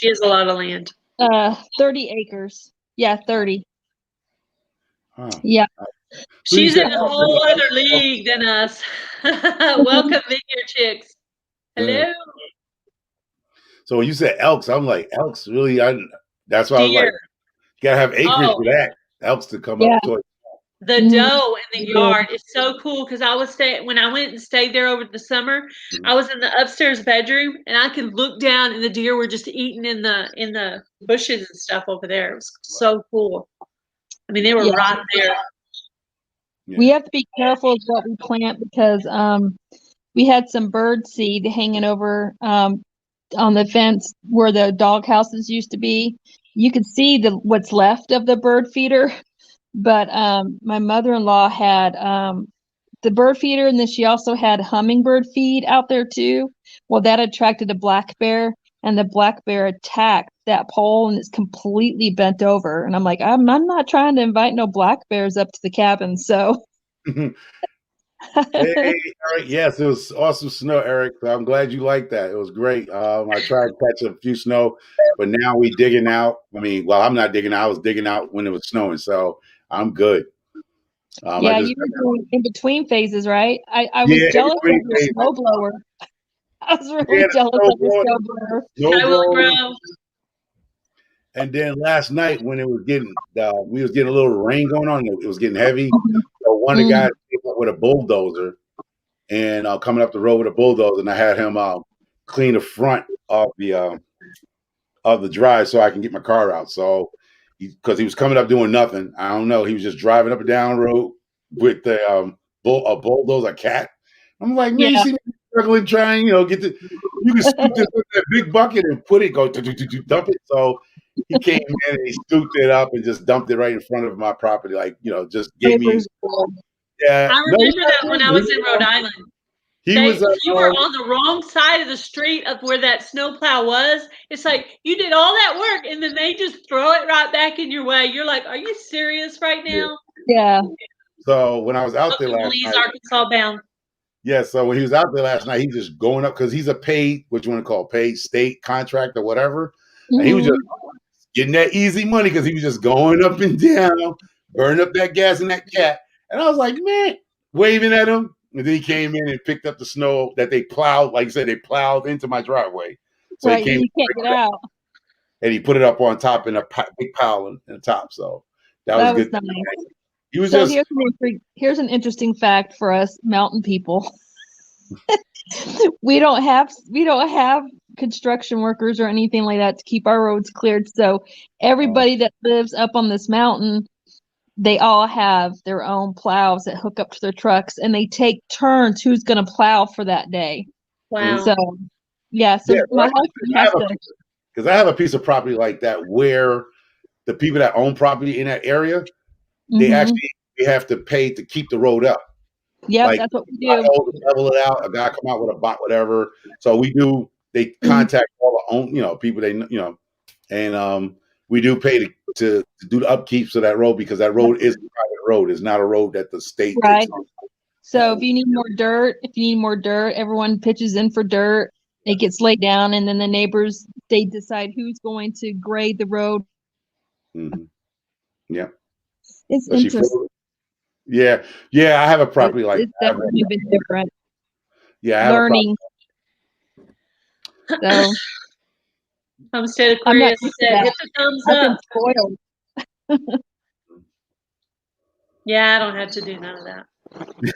She has a lot of land. 30 acres. Yeah, 30. Huh. Yeah. She's in a whole other league than us. Welcome, Vineyard Chicks. Hello. So when you said elks, I'm like, elks really? That's why I was like, you gotta have acreage for that. Elks to come up towards. The doe in the yard is so cool because when I went and stayed there over the summer, I was in the upstairs bedroom and I could look down and the deer were just eating in the bushes and stuff over there. It was so cool. I mean, they were right there. We have to be careful of what we plant because we had some bird seed hanging over on the fence where the dog houses used to be. You could see what's left of the bird feeder. But my mother-in-law had the bird feeder, and then she also had hummingbird feed out there too. Well, that attracted a black bear, and the black bear attacked that pole, and it's completely bent over. And I'm like, I'm not trying to invite no black bears up to the cabin. So. Hey, Eric. Yes, it was awesome snow, Eric. So I'm glad you liked that. It was great. I tried to catch a few snow, but now we digging out. I mean, well, I'm not digging out. I was digging out when it was snowing, so I'm good. Yeah, you were doing in between phases, right? I was Yeah, jealous of in your between phases. snowblower. I was really Yeah, jealous the of your snowblower, snowblower. I will snowblower. grow. And then last night when it was getting, we was getting a little rain going on. It was getting heavy. So one of the guys came up with a bulldozer and coming up the road with a bulldozer, and I had him clean the front of the drive so I can get my car out. So because he was coming up doing nothing, I don't know. He was just driving up and down the road with the a bulldozer cat. I'm like, man, you Yeah. see me struggling trying, get the. You can scoop this with that big bucket and put it, dump it. So he came in and he scooped it up and just dumped it right in front of my property, like just gave me. Yeah, I no, remember that when I was in Rhode Island. he was. You were on the wrong side of the street of where that snowplow was. It's like you did all that work and then they just throw it right back in your way. You're like, are you serious right now? Yeah. So when I was out there last Please, night, Arkansas bound. yeah. So when he was out there last night, he just going up because he's a paid, what you want to call paid state contract or whatever, and he was just getting that easy money because he was just going up and down, burning up that gas in that cat. And I was like, man, waving at him. And then he came in and picked up the snow that they plowed, like you said, they plowed into my driveway. So Right, he came you can't get out. and he put it up on top in a big pile in the top. So that was good. Nice. He was So just here's an interesting fact for us mountain people. We don't have construction workers or anything like that to keep our roads cleared. So everybody that lives up on this mountain, they all have their own plows that hook up to their trucks, and they take turns who's going to plow for that day. Wow. So yeah, so my husband has to. Because I have a piece of property like that where the people that own property in that area, they actually have to pay to keep the road up. Yep, like, that's what we do. Level it out. A guy come out with a bot, whatever. So we do. They contact all the own, people they, and we do pay to do the upkeep of that road because that road is a private road. It's not a road that the state takes on. So if you need more dirt, everyone pitches in for dirt. It gets laid down, and then the neighbors, they decide who's going to grade the road. Yeah, it's interesting. Yeah. I have a property like it's definitely been different. Yeah, I have learning. So Homestead Aquarius said, hit the thumbs up. I've been spoiled. Yeah, I don't have to do none of that.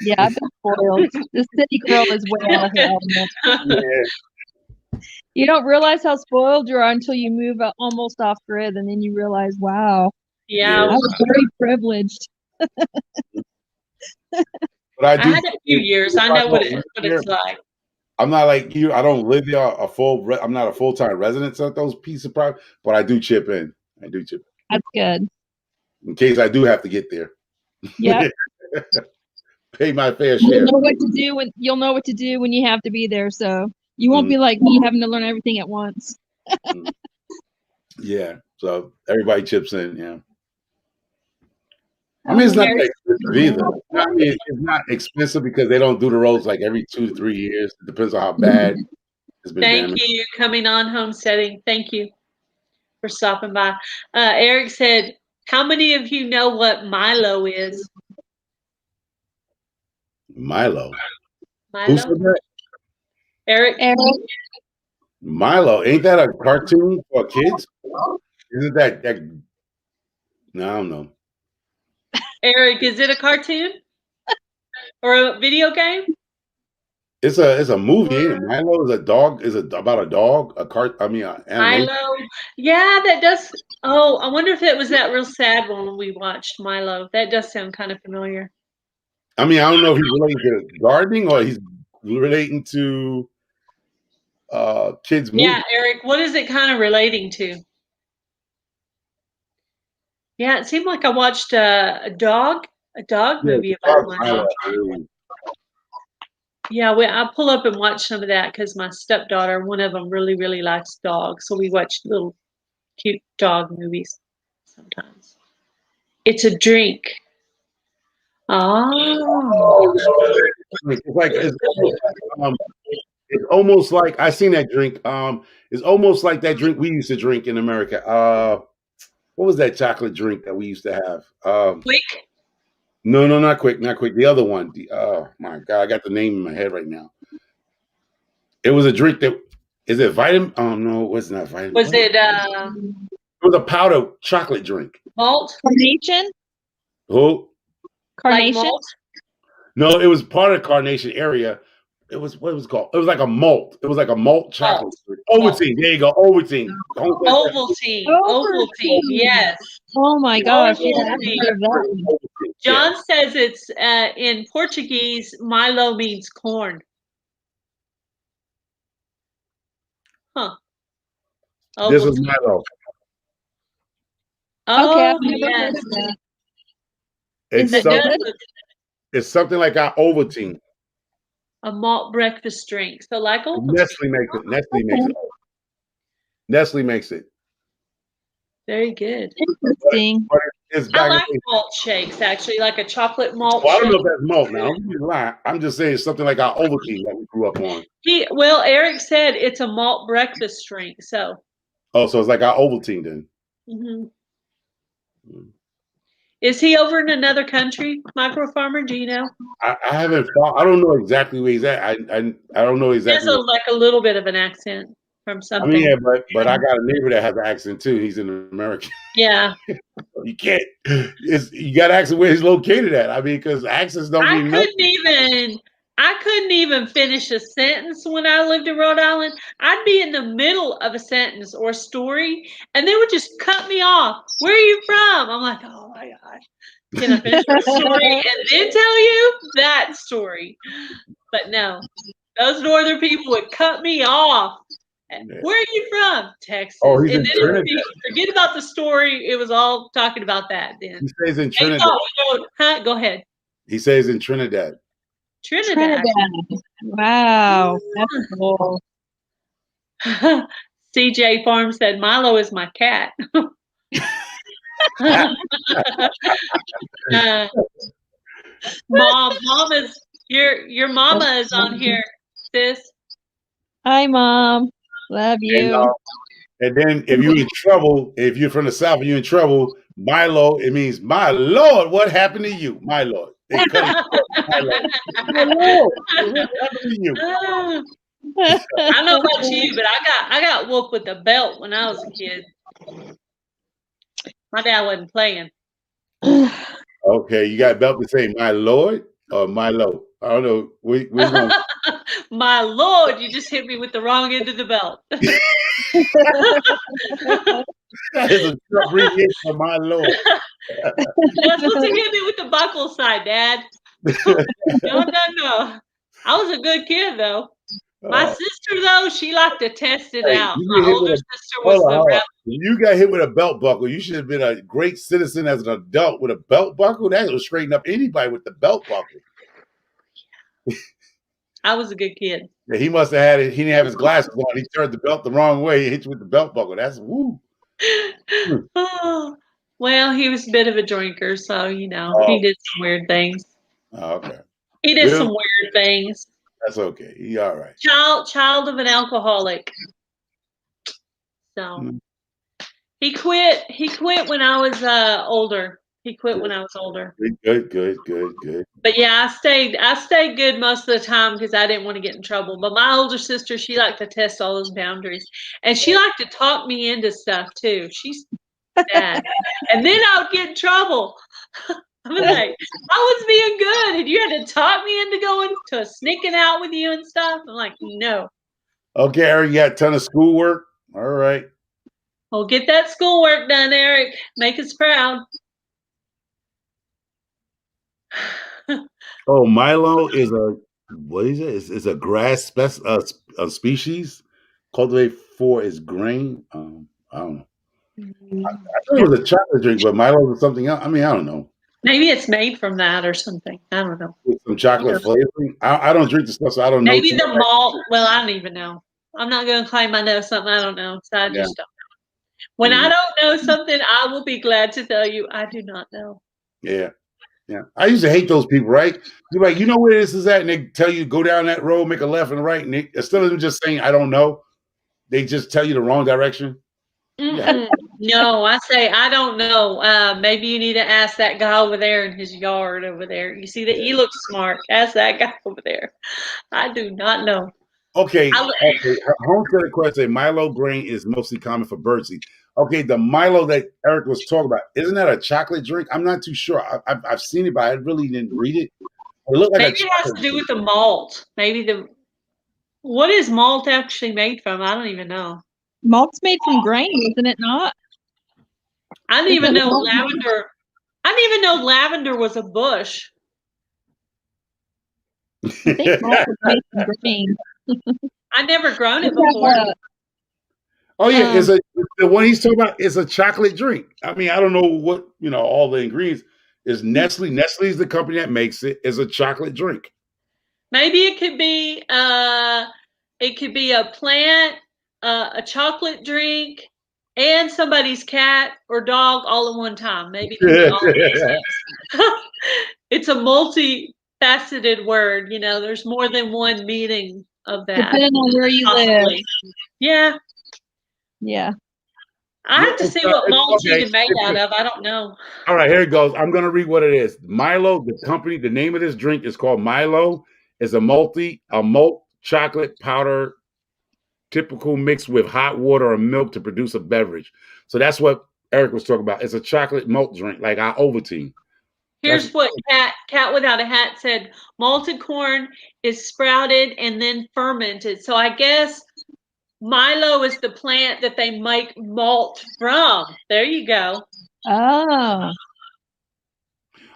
Yeah, I've been spoiled. The city girl is way out of her element. Yeah. You don't realize how spoiled you are until you move almost off grid, and then you realize, wow, yeah, I was very privileged. But I had a few years. I know what it's like. I'm not like you. I don't live there I'm not a full-time resident of those pieces of property, but I do chip in. That's good. In case I do have to get there. Yeah. Pay my fair share. You'll know what to do when you have to be there. So you won't be like me having to learn everything at once. Yeah. So everybody chips in. Yeah. I mean, it's not that expensive either. I mean, it's not expensive because they don't do the roads like every 2 to 3 years. It depends on how bad it's been damaged. Thank you coming on homesteading. Thank you for stopping by. Eric said, how many of you know what Milo is? Milo? Who said that? Eric. Milo, ain't that a cartoon for kids? Isn't that no, I don't know. Eric, is it a cartoon or a video game? It's a movie. Ain't it? Milo is a dog. Is it about a dog? Milo. Yeah, that does. Oh, I wonder if it was that real sad one we watched, Milo. That does sound kind of familiar. I mean, I don't know if he's relating to gardening or he's relating to kids' movies. Yeah, Eric, what is it kind of relating to? Yeah, it seemed like I watched a dog movie about Milo. Yeah, I'll pull up and watch some of that because my stepdaughter, one of them, really, really likes dogs. So we watch little cute dog movies sometimes. It's a drink. Oh. It's almost like I seen that drink. It's almost like that drink we used to drink in America. What was that chocolate drink that we used to have? Quick. No, not quick, not quick. The other one. Oh my God, I got the name in my head right now. It was a drink that is it vitamin? Oh no, it was not vitamin. Was it It was a powder chocolate drink. malt? Carnation? Who? Like Carnation? malt? No, it was part of the Carnation area. It was what was it called? It was like a malt. It was like a malt chocolate. Ovaltine. There you go. Ovaltine. Ovaltine. Ovaltine. Yes. Oh my gosh. Yeah, I Ovaltine. haven't heard of that. John says it's in Portuguese, Milo means corn. Huh. This is Ovaltine. Milo. Oh, Okay, I've never yes. heard of that. It's, Is it something, good? it's something like our Ovaltine. A malt breakfast drink. So like Ovaltine. Nestle makes it. Nestle makes it. Nestle makes it. Very good. Interesting. But it's I back like in, malt shakes, actually, like a chocolate malt well, I don't know shake. if that's malt now. I'm gonna lie. I'm just saying it's something like our Ovaltine that we grew up on. Well, Eric said it's a malt breakfast drink. So. Oh, so it's like our Ovaltine then. Mm-hmm. Is he over in another country, Micro Farmer? Do you know? I haven't. I don't know exactly where he's at. I don't know He has exactly. like a little bit of an accent from something. I mean, yeah, but I got a neighbor that has an accent too. He's an American. Yeah. You can't. You got to ask him where he's located at. I mean, because accents don't mean nothing. I couldn't even finish a sentence when I lived in Rhode Island. I'd be in the middle of a sentence or a story, and they would just cut me off. Where are you from? I'm like, oh my gosh. Can I finish my story and then tell you that story? But no, those northern people would cut me off. Where are you from? Texas. Oh, he's in and then Trinidad. forget about the story. It was all talking about that then. He stays in Trinidad. Go ahead. He stays in Trinidad. Trinidad. Wow, that's cool. CJ Farm said Milo is my cat. Mom is your mama is on here, sis. Hi, Mom. Love you. And then if you're in trouble, if you're from the South and you're in trouble, Milo, it means, my Lord, what happened to you? My Lord. They cut it. My Lord. My Lord, what happened to you? I don't know about you, but I got whooped with a belt when I was a kid. My dad wasn't playing. Okay, you got a belt to say my Lord or Milo? I don't know. We're going. My Lord, you just hit me with the wrong end of the belt. That is a abbreviation for my Lord. You're supposed to hit me with the buckle side, Dad. No. I was a good kid, though. My sister, though, she liked to test it out. My older sister was the rebel. You got hit with a belt buckle. You should have been a great citizen as an adult with a belt buckle. That would straighten up anybody with the belt buckle. I was a good kid. Yeah, he must have had it. He didn't have his glasses on. He turned the belt the wrong way. He hit you with the belt buckle. That's woo. Oh, well, he was a bit of a drinker, so he did some weird things. Oh, okay. He did some weird things. That's okay. He all right. Child of an alcoholic. So he quit. He quit when I was older. He quit when I was older. Good. But yeah, I stayed good most of the time because I didn't want to get in trouble. But my older sister, she liked to test all those boundaries. And she liked to talk me into stuff too. She's sad. And then I would get in trouble. I was like, I was being good. And you had to talk me into going to sneaking out with you and stuff. I'm like, no. Okay, Eric, you got a ton of schoolwork. All right. Well, get that schoolwork done, Eric. Make us proud. Oh, Milo is what is it? It's a grass species cultivated for its grain. I don't know. I thought it was a chocolate drink, but Milo is something else. I mean, I don't know. Maybe it's made from that or something. I don't know. With some chocolate flavoring. I don't drink the stuff, so I don't know. Maybe the malt. Well, I don't even know. I'm not going to claim I know something I don't know. So I just don't know. When I don't know something, I will be glad to tell you I do not know. Yeah. I used to hate those people, right? You're like, you know where this is at? And they tell you, go down that road, make a left and a right. And instead of them just saying, I don't know, they just tell you the wrong direction. Yeah. No, I say I don't know. Maybe you need to ask that guy over there in his yard over there. You see that he looks smart. Ask that guy over there. I do not know. Okay. Home said a question. Milo grain is mostly common for birdseed. Okay, the Milo that Eric was talking about, isn't that a chocolate drink? I'm not too sure. I've seen it, but I really didn't read it. It looked like Maybe it has to do with the malt. What is malt actually made from? I don't even know. Malt's made from grain, isn't it not? I didn't even know lavender. I didn't even know lavender was a bush. I think malt is made from grain. I never grown it before. Oh yeah, the one he's talking about is a chocolate drink. I mean, I don't know what all the ingredients is. Nestle. Nestle is the company that makes it. Is a chocolate drink. Maybe it could be a plant, a chocolate drink, and somebody's cat or dog all at one time. Maybe it could be all of those things. It's a multifaceted word. There's more than one meaning of that. Depending on where you live. Yeah. Yeah. I have to see what malt's even made out of. I don't know. All right, here it goes. I'm going to read what it is. Milo, the company, the name of this drink is called Milo. It's a malt chocolate powder, typical mixed with hot water or milk to produce a beverage. So that's what Eric was talking about. It's a chocolate malt drink, like our Ovaltine. Here's what Cat Without a Hat said. Malted corn is sprouted and then fermented. So I guess Milo is the plant that they make malt from. There you go. Oh.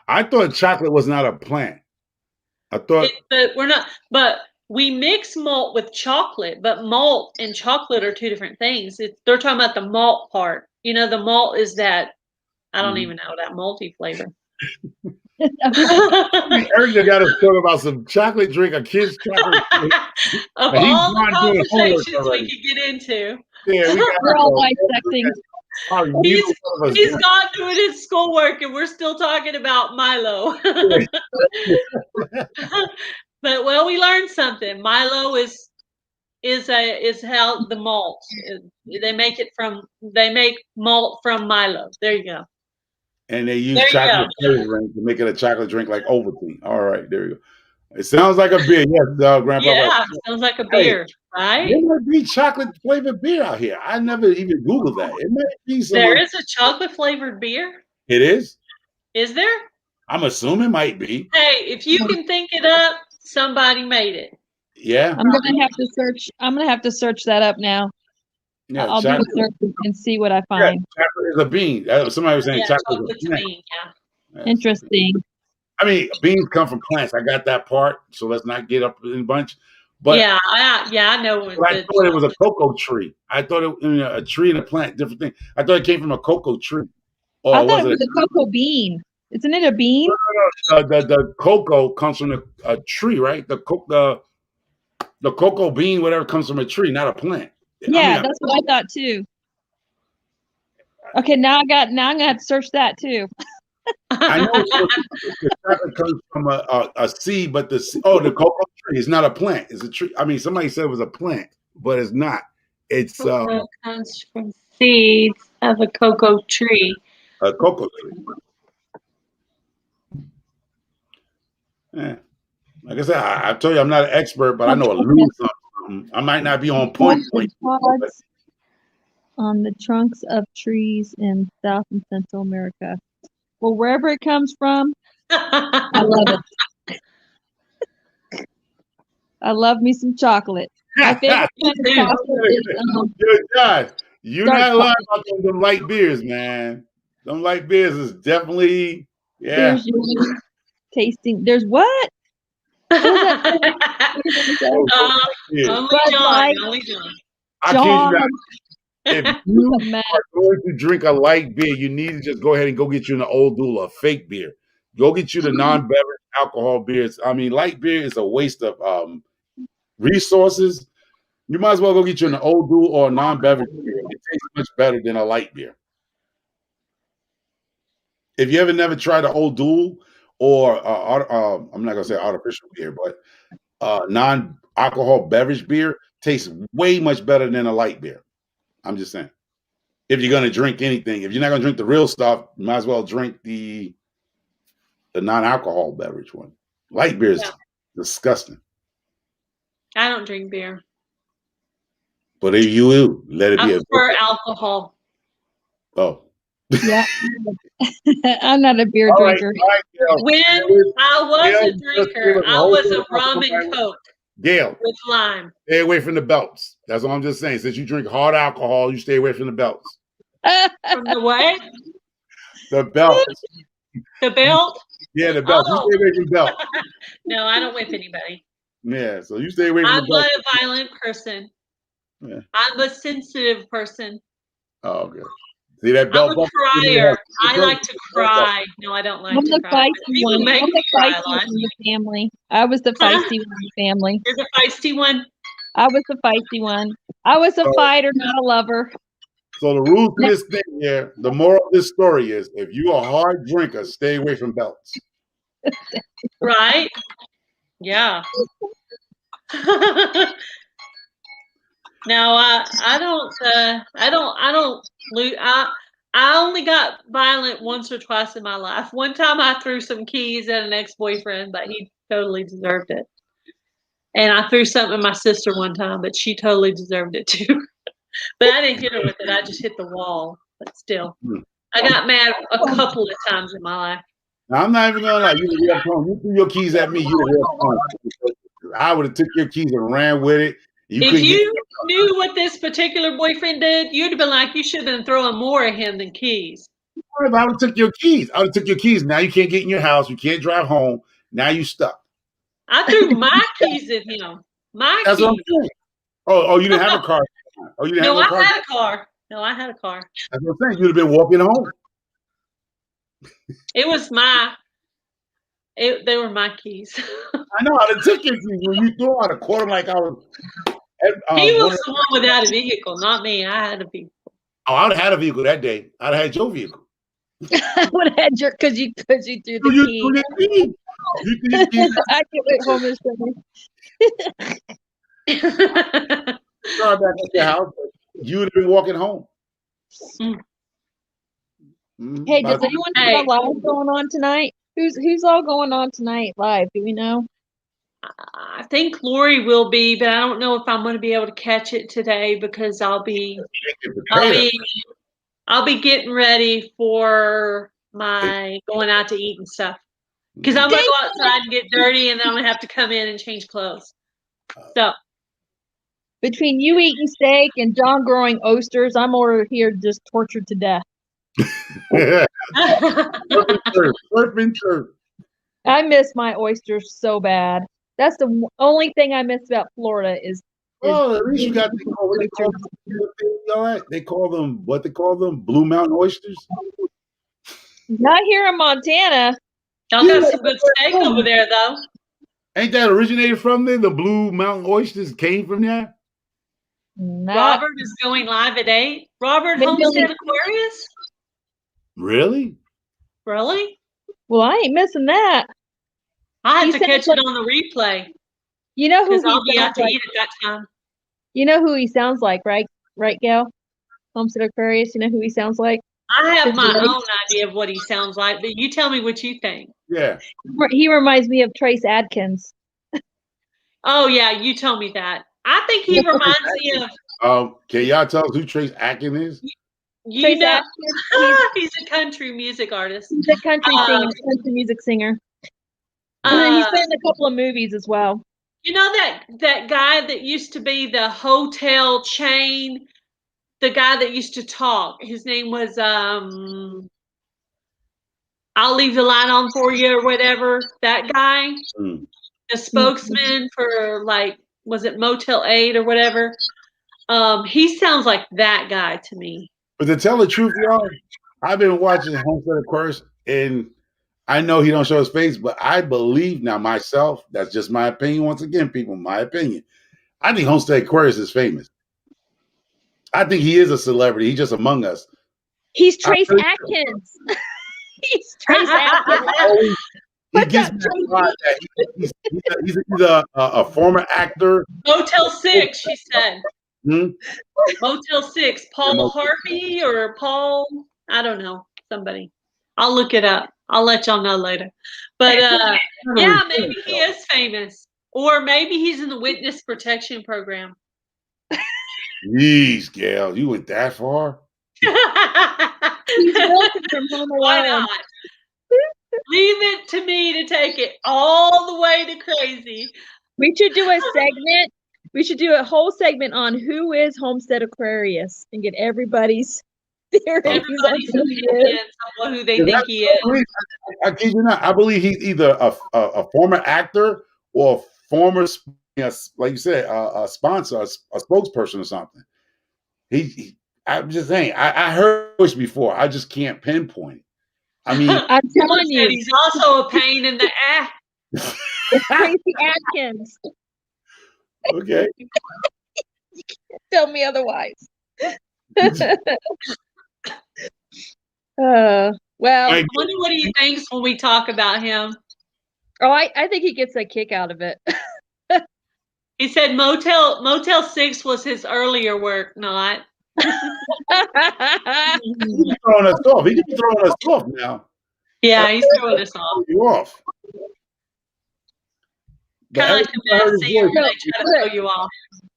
I thought chocolate was not a plant. I thought but we mix malt with chocolate, but malt and chocolate are two different things. They're talking about the malt part. The malt is that, I don't even know, that malty flavor. Eric got us talking about some chocolate drink, a kid's chocolate drink. Of all the conversations we could get into. Yeah, we're all dissecting. He's gone doing his schoolwork and we're still talking about Milo. But we learned something. Milo is how the malt. They make malt from Milo. There you go. And they use chocolate flavoring to make it a chocolate drink like Ovaltine. All right, there you go. It sounds like a beer, yes, Grandpa. Yeah, sounds like a beer, right? There might be chocolate flavored beer out here. I never even Googled that. It might be some. There is a chocolate flavored beer. It is. Is there? I'm assuming it might be. Hey, if you can think it up, somebody made it. Yeah. I'm gonna have to search that up now. Yeah, I'll do a search and see what I find. Yeah, chocolate is a bean. Somebody was saying chocolate is a bean. Yeah. Interesting. I mean, beans come from plants. I got that part, so let's not get up in a bunch. But I know. I thought it was a cocoa tree. I thought a tree and a plant, different thing. I thought it came from a cocoa tree. Or I thought it was a cocoa bean. Isn't it a bean? No. The cocoa comes from a tree, right? The cocoa bean, whatever, comes from a tree, not a plant. Yeah, that's what I thought too. Okay, now I'm gonna have to search that too. I know the chocolate comes from a seed, but the cocoa tree is not a plant. It's a tree. I mean, somebody said it was a plant, but it's not. It's comes from seeds of a cocoa tree. A cocoa tree. Yeah. Like I said, I told you I'm not an expert, but I know a little something. I might not be on point. On the trunks of trees in South and Central America. Well, wherever it comes from, I love it. I love me some chocolate. My favorite kind of chocolate is Good God. You're not lying about them light beers, man. Them light beers is definitely, yeah. Tasting. There's what? Only John. If you are going to drink a light beer, you need to just go ahead and go get you an Old Duel, a fake beer. Go get you the non-beverage alcohol beers. I mean, light beer is a waste of resources. You might as well go get you an Old Duel or a non-beverage beer. It tastes much better than a light beer. If you ever never tried an Old Duel or I'm not gonna say artificial beer, but non-alcohol beverage beer tastes way much better than a light beer. I'm just saying. If you're gonna drink anything, if you're not gonna drink the real stuff, you might as well drink the non-alcohol beverage one. Light beer is disgusting. I don't drink beer. But if you let it I be a prefer alcohol. oh. Yeah. I'm not a beer All right, drinker. all right, Gail. When I was Gail, a drinker, I was a rum and coke Gail, with lime. stay away from the belts. That's all I'm just saying. Since you drink hard alcohol, you stay away from the belts. From the what? The belts. The belt? Yeah, the belts. Oh. You stay away from the belt. No, I don't whip anybody. Yeah, so you stay away from I'm the belt. not a violent person. Yeah. I'm a sensitive person. Oh, okay. See that belt? I'm a crier. I like to cry. No, I don't like I'm to the cry. feisty People one. make I'm me the cry feisty a lot. one in the family. I was the feisty one in the family. You're the feisty one? I was the feisty one. I was a fighter, not a lover. So the rules to this thing here, the moral of this story is if you're a hard drinker, stay away from belts. Right? Yeah. No, I only got violent once or twice in my life. One time I threw some keys at an ex-boyfriend, but he totally deserved it. And I threw something at my sister one time, but she totally deserved it too. But I didn't hit her with it. I just hit the wall. But still, I got mad a couple of times in my life. Now, I'm not even gonna lie. You threw your keys at me. You the real punk. I would have took your keys and ran with it. If you knew what this particular boyfriend did, you'd have been like, you should have been throwing more at him than keys. I would have took your keys. I would have took your keys. Now you can't get in your house. You can't drive home. Now you stuck. I threw my keys at him. That's what I'm saying. Oh, you didn't have a car. Oh, you didn't have a car. I had a car. No, I had a car. That's what I'm saying. You'd have been walking home. It was they were my keys. I know. I took your keys when you threw out a quarter like I was. He was the one without a vehicle, not me. I had a vehicle. Oh, I would have had a vehicle that day. I'd have had your vehicle. I would have had your because you threw the key. You threw your keys. I get it home this Sorry back at your house. You would have been walking home. Hey, does anyone have a live going on tonight? Who's all going on tonight live? Do we know? I think Lori will be, but I don't know if I'm going to be able to catch it today because I'll be getting ready for my going out to eat and stuff. Because I'm going to go outside and get dirty, and then I'm going to have to come in and change clothes. So between you eating steak and John growing oysters, I'm over here just tortured to death. I miss my oysters so bad. That's the only thing I miss about Florida is. Well, at least you got they call them what they call them Blue Mountain oysters. Not here in Montana. Y'all got some good steak over there, though. Ain't that originated from there? The Blue Mountain oysters came from there. Robert is going live at 8. Robert, Homestead Aquarius. Really? Really? Well, I ain't missing that. I have to catch it on the replay. You know who I'll be out to eat at that time. You know who he sounds like, right? Right, Gail? Homestead Aquarius. You know who he sounds like? I have my own idea of what he sounds like, but you tell me what you think. Yeah. He reminds me of Trace Adkins. Oh yeah, you told me that. I think he reminds me of. Can y'all tell us who Trace Adkins is? You know, he's a country music artist. He's a country singer, country music singer. He's been in a couple of movies as well. You know that guy that used to be the hotel chain, the guy that used to talk. His name was I'll leave the light on for you or whatever. That guy, the spokesman for was it Motel 8 or whatever? He sounds like that guy to me. But to tell the truth, y'all, I've been watching Homestead Aquarius, and I know he don't show his face, but I believe now myself, that's just my opinion. Once again, people, my opinion. I think Homestead Aquarius is famous. I think he is a celebrity. He's just among us. He's Trace Adkins. He's Trace Adkins. He gives me a lot that he's a former actor. Motel 6, she said. Hmm? Motel 6, Paul Harvey or Paul, I don't know, somebody. I'll look it up. I'll let y'all know later. But yeah, maybe he is famous. Or maybe he's in the witness protection program. Jeez, Gail, you went that far? He's Wilson from Home Why Alone. not? Leave it to me to take it all the way to crazy. We should do a segment. We should do a whole segment on who is Homestead Aquarius and get everybody's theories on Everybody's who he is. opinions on who they think he is. I kid you not. I believe he's either a former actor or a former, like you said, a sponsor, a spokesperson or something. I'm just saying. I heard voice before. I just can't pinpoint it. I mean, I'm telling you, he's also a pain in the ass. it's Tracy Atkins. okay. You can't tell me otherwise. Well, I wonder what he thinks when we talk about him. Oh, I think he gets a kick out of it. He said Motel 6 was his earlier work, not. He's throwing us off. He can be throwing us off now. Yeah, he's throwing us off. You off. Kind of like the Masked Singer, they try to throw you off.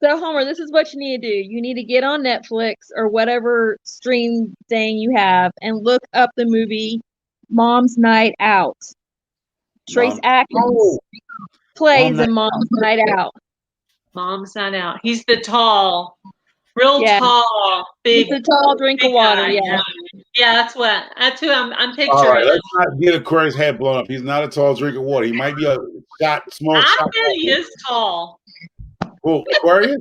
So, Homer, this is what you need to do. You need to get on Netflix or whatever stream thing you have and look up the movie Mom's Night Out. Trace Atkins plays in Mom's Night Out. Mom's Night Out. He's the tall, tall, big. He's a tall drink of water. Guy. Yeah, that's who I'm picturing. All right, let's not get Aquarius' head blown up. He's not a tall drink of water. He might be a small shot. I bet he is tall. Well, Aquarius?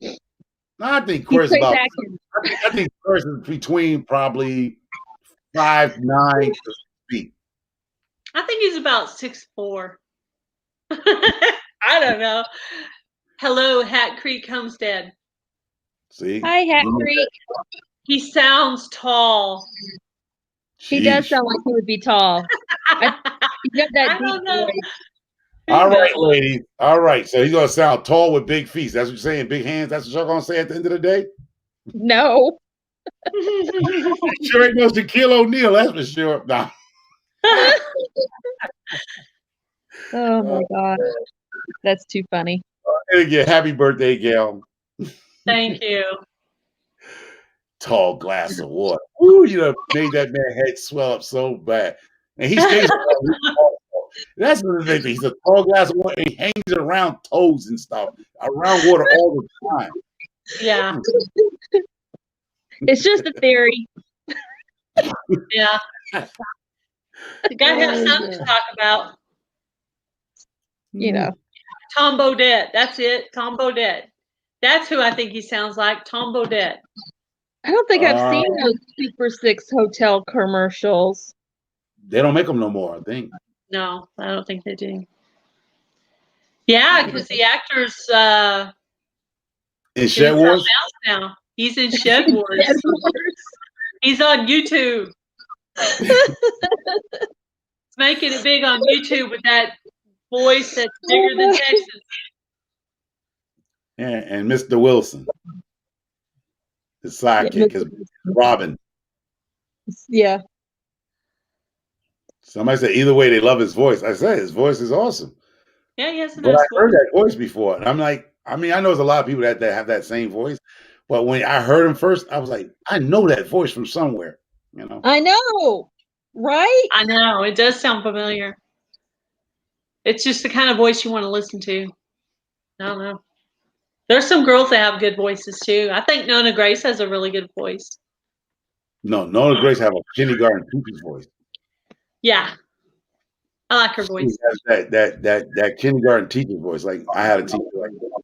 No, I think Aquarius is about. I think Aquarius is between probably 5'9" feet. I think he's about 6'4". I don't know. Hello, Hat Creek Homestead. See? Hi, Hat Creek. He sounds tall. He does sound like he would be tall. He's got that deep voice. All right, ladies. All right. So he's going to sound tall with big feet. That's what you're saying? Big hands? That's what you're going to say at the end of the day? No. Sure ain't no Shaquille O'Neal. That's for sure. Nah. Oh, my God. That's too funny. Again, happy birthday, Gail. Thank you. Tall glass of water. Ooh, you know, made that man head swell up so bad. And he stays that's the thing. He's a tall glass of water and he hangs around toes and stuff around water all the time. Yeah. It's just a theory. Yeah. You gotta have something to talk about. You know. Tom Bodett. That's it. Tom Bodett. That's who I think he sounds like. Tom Bodett. I don't think I've seen those Super 6 hotel commercials. They don't make them no more, I think. No, I don't think they do. Yeah, because the actor's in Shed Wars now. He's in Shed Wars. He's on YouTube. He's making it big on YouTube with that voice that's bigger than Texas. Yeah, and Mr. Wilson. His sidekick is Robin. Yeah. Somebody said either way they love his voice. I said his voice is awesome. Yeah, yes, but I heard that voice before, and I'm like, I mean, I know there's a lot of people that have that same voice, but when I heard him first, I was like, I know that voice from somewhere. You know. I know, right? I know it does sound familiar. It's just the kind of voice you want to listen to. I don't know. There's some girls that have good voices too. I think Nona Grace has a really good voice. No, Nona Grace have a kindergarten teacher's voice. Yeah, I like her voice. She has that kindergarten teacher voice. Like I had a teacher like that.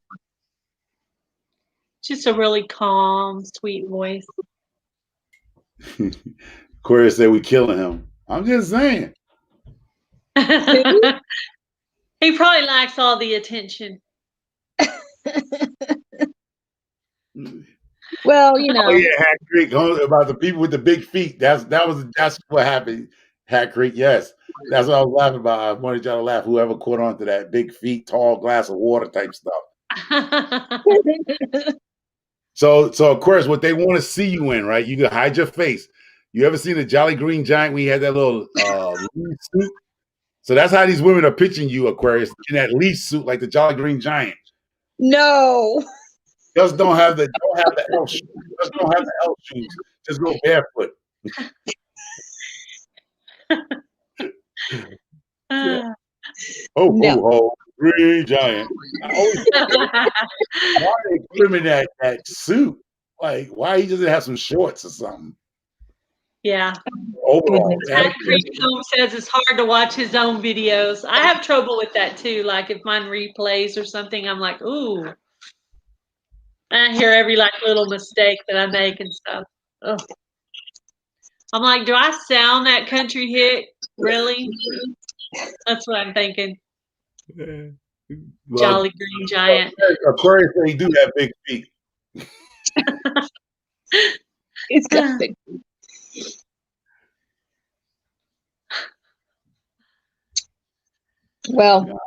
Just a really calm, sweet voice. Corey said we killing him. I'm just saying. He probably likes all the attention. Well, you know. Oh yeah, Hat Creek. About the people with the big feet. That's what happened. Hat Creek. Yes, that's what I was laughing about. I wanted y'all to laugh. Whoever caught on to that big feet, tall glass of water type stuff. So Aquarius, what they want to see you in, right? You can hide your face. You ever seen the Jolly Green Giant when he had that little leaf suit? So that's how these women are pitching you, Aquarius, in that leaf suit like the Jolly Green Giant. No. Just don't have the elf shoes. Just don't have the elf shoes. Just go barefoot. Oh, Green Giant. I always why they put him in that suit? Like, why he doesn't have some shorts or something? Yeah. Overall. Pat Creek Home says it's hard to watch his own videos. I have trouble with that too. Like if mine replays or something, I'm like, ooh. I hear every like little mistake that I make and stuff. Ugh. I'm like, do I sound that country hit? Really? That's what I'm thinking. Well, Jolly Green Giant. Aquarius, they do have big feet. It's got big. Well.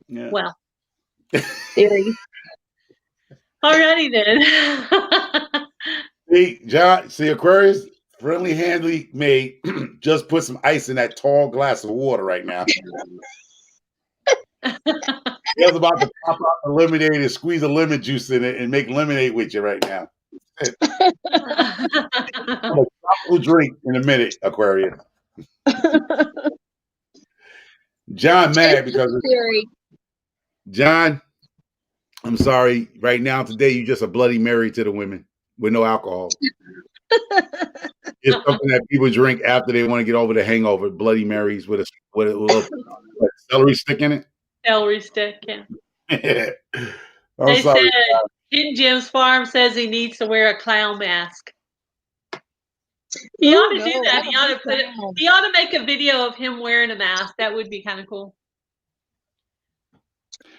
Yeah. Well. Theory. Alrighty then. See, Aquarius, friendly, handily made. Just put some ice in that tall glass of water right now. He was about to pop out the lemonade and squeeze a lemon juice in it and make lemonade with you right now. I'm a tropical drink in a minute, Aquarius. John mad because theory. John, I'm sorry. Right now, today, you just a Bloody Mary to the women with no alcohol. It's something that people drink after they want to get over the hangover. Bloody Marys with a little celery stick in it. Celery stick, yeah. They said Hidden Gems Farm says he needs to wear a clown mask. He ought to do that. He ought to make a video of him wearing a mask. That would be kind of cool.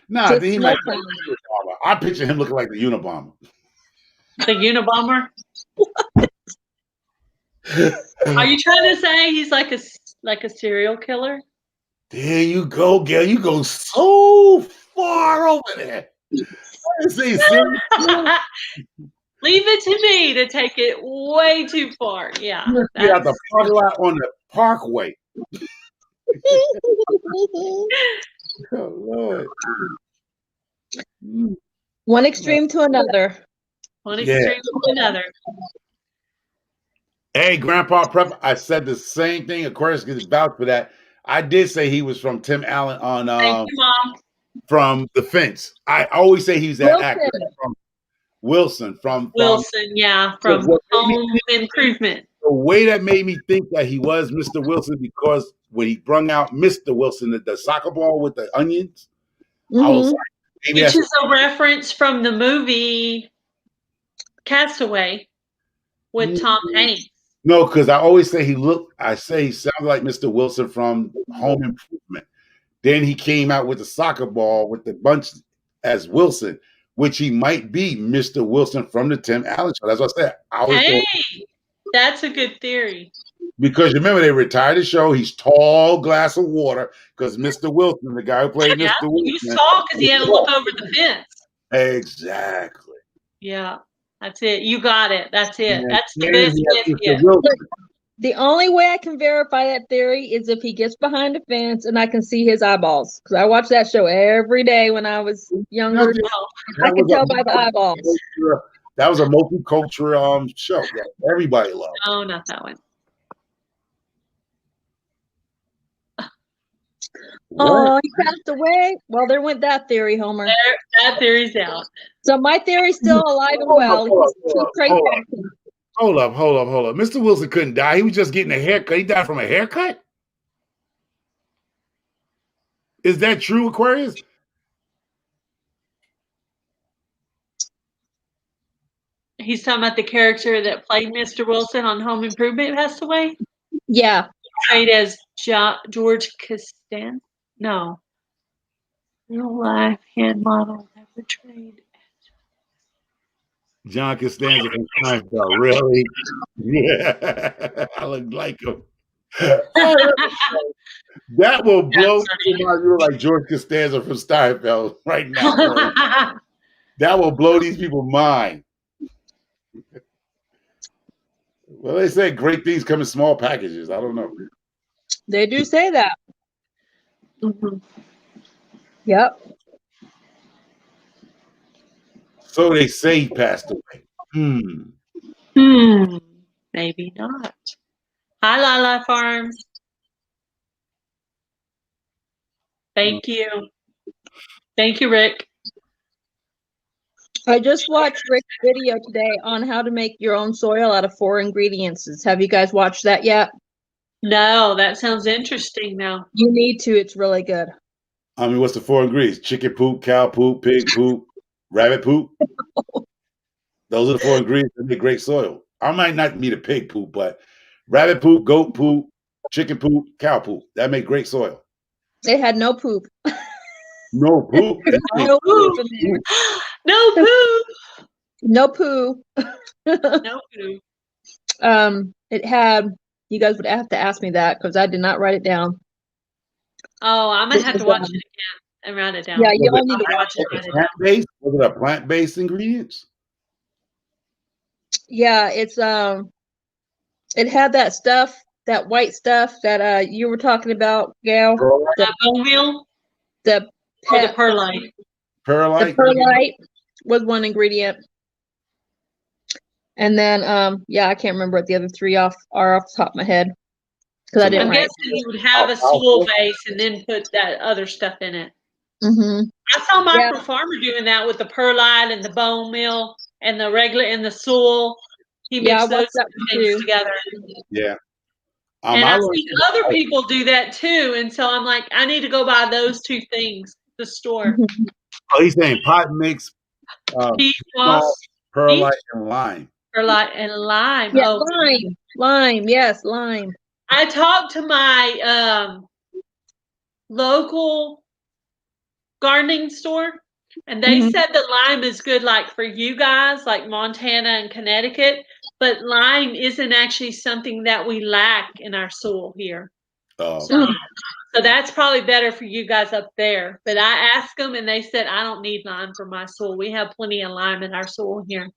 Nah, he might. I picture him looking like the Unabomber. The Unabomber? Are you trying to say he's like a serial killer? There you go, Gail. You go so far over there. Leave it to me to take it way too far. Yeah. You're at the parking lot on the Parkway. Oh, Lord. One extreme to another. One extreme to another. Hey, Grandpa Prep, I said the same thing. Aquarius gets vouched for that. I did say he was from Tim Allen on Thank you, Mom. From The Fence. I always say he's that actor from Wilson. From Home Improvement. The way that made me think that he was Mr. Wilson because when he brung out Mr. Wilson, the soccer ball with the onions, I was like, maybe which is a reference from the movie Castaway with Tom Hanks. No, because I always say he sounded like Mr. Wilson from Home Improvement. Then he came out with the soccer ball with the bunch as Wilson, which he might be Mr. Wilson from the Tim Allen Show. That's what I said. That's a good theory. Because remember, they retired the show. He's tall, glass of water. Because Mr. Wilson, the guy who played Mr. Wilson, he was tall because he had to look over the fence. Exactly. Yeah, that's it. You got it. That's it. That's the best gift. The only way I can verify that theory is if he gets behind the fence and I can see his eyeballs. Because I watched that show every day when I was younger. I could tell by the eyeballs. That was a multicultural show that everybody loved. Oh, not that one. Oh, he passed away? Well, there went that theory, Homer. That theory's out. So my theory's still alive and well. Hold up. Mr. Wilson couldn't die. He was just getting a haircut. He died from a haircut? Is that true, Aquarius? He's talking about the character that played Mr. Wilson on Home Improvement passed away? Yeah. Played as George Costanza? No. Real life hand model that portrayed. John Costanza from Seinfeld, really? Yeah, I look like him. That will blow your mind. You're like George Costanza from Steinfeld right now. That will blow these people's mind. Well, they say great things come in small packages. I don't know. They do say that. Mhm. Yep. So they say he passed away. Maybe not. Hi, Lala Farms. Thank you. Thank you, Rick. I just watched Rick's video today on how to make your own soil out of 4 ingredients. Have you guys watched that yet? No, that sounds interesting now. You need to. It's really good. I mean, what's the 4 ingredients? Chicken poop, cow poop, pig poop, rabbit poop. Those are the 4 ingredients that make great soil. I might not meet a pig poop, but rabbit poop, goat poop, chicken poop, cow poop. That make great soil. It had no poop. No poop. No poop in there. No poo. No poo. No poo. It had. You guys would have to ask me that because I did not write it down. Oh, I'm gonna have to watch it again and write it down. Yeah, you all need I'll to watch it. Write it down. Plant-based? Was it a plant-based ingredients? Yeah, it's it had that stuff, that white stuff that you were talking about, Gail. That bone meal The or the perlite. Perlite. The perlite was one ingredient. And then yeah, I can't remember what the other 3 are off the top of my head. Because I didn't I'm write. guessing you would have a soil base and then put that other stuff in it. Mm-hmm. I saw my farmer doing that with the perlite and the bone meal and the regular and the soil. He mixed those things together. Yeah. And I've seen other people do that too. And so I'm like, I need to go buy those 2 things at the store. Oh, he's saying pot mix, Peach moss, perlite, and lime. Perlite and lime. Yeah, oh, lime. Yes, lime. I talked to my local gardening store, and they said that lime is good, like for you guys, like Montana and Connecticut, but lime isn't actually something that we lack in our soil here. Oh. So that's probably better for you guys up there. But I asked them, and they said, I don't need lime for my soil. We have plenty of lime in our soil here.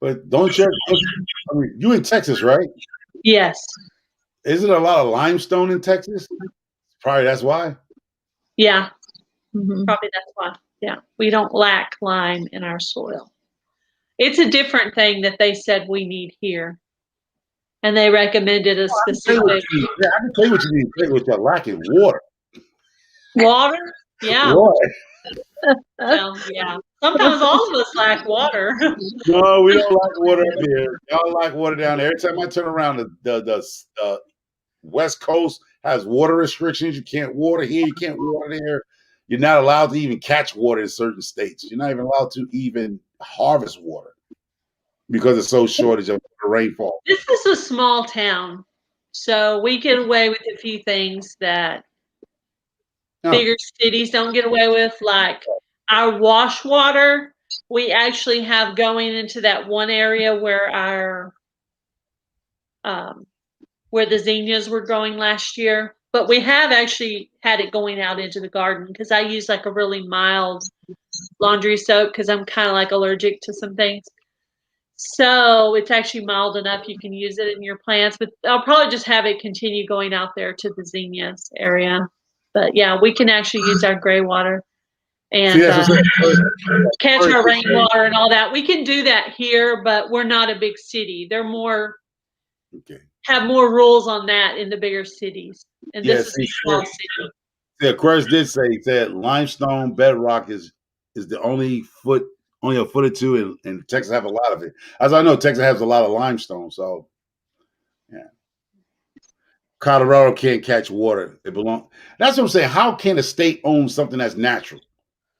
But don't you? I mean, you in Texas, right? Yes. Isn't a lot of limestone in Texas? Probably that's why. Yeah. Probably that's why. Yeah. We don't lack lime in our soil. It's a different thing that they said we need here. And they recommended a specific. I can tell you what you need. What you're lacking: water. Water? Yeah. Water. Well, yeah. Sometimes all of us lack water. No, we don't like water up here. Y'all like water down there. Every time I turn around, the West Coast has water restrictions. You can't water here. You can't water there. You're not allowed to even catch water in certain states. You're not even allowed to even harvest water because it's so shortage of rainfall. This is a small town, so we get away with a few things that bigger cities don't get away with, like our wash water. We actually have going into that one area where our where the zinnias were growing last year, but we have actually had it going out into the garden because I use like a really mild laundry soap because I'm kind of like allergic to some things. So it's actually mild enough you can use it in your plants, but I'll probably just have it continue going out there to the zinnias area. But yeah, we can actually use our gray water and catch our rainwater and all that. We can do that here, but we're not a big city. They're more have more rules on that in the bigger cities. And this is a small city. Yeah, Aquarius did say, he said limestone bedrock is the only a foot or two, and Texas have a lot of it. As I know, Texas has a lot of limestone, so yeah. Colorado can't catch water. That's what I'm saying. How can a state own something that's natural?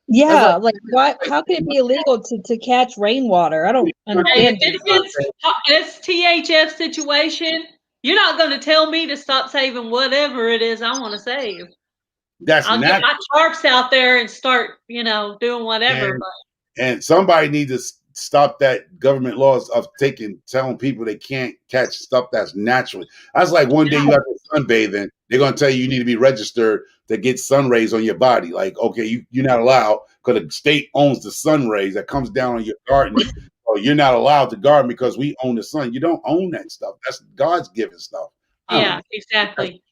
Yeah, like why? How can it be illegal to catch rainwater? I don't understand. It's THF situation. You're not going to tell me to stop saving whatever it is I want to save. I'll get my tarps out there and start, doing whatever. And somebody needs to stop that government laws of telling people they can't catch stuff that's naturally. That's like one day you have to sunbathing, they're gonna tell you need to be registered to get sun rays on your body. Like, okay, you're not allowed because the state owns the sun rays that comes down on your garden. So you're not allowed to garden because we own the sun. You don't own that stuff. That's God's given stuff. Yeah, exactly.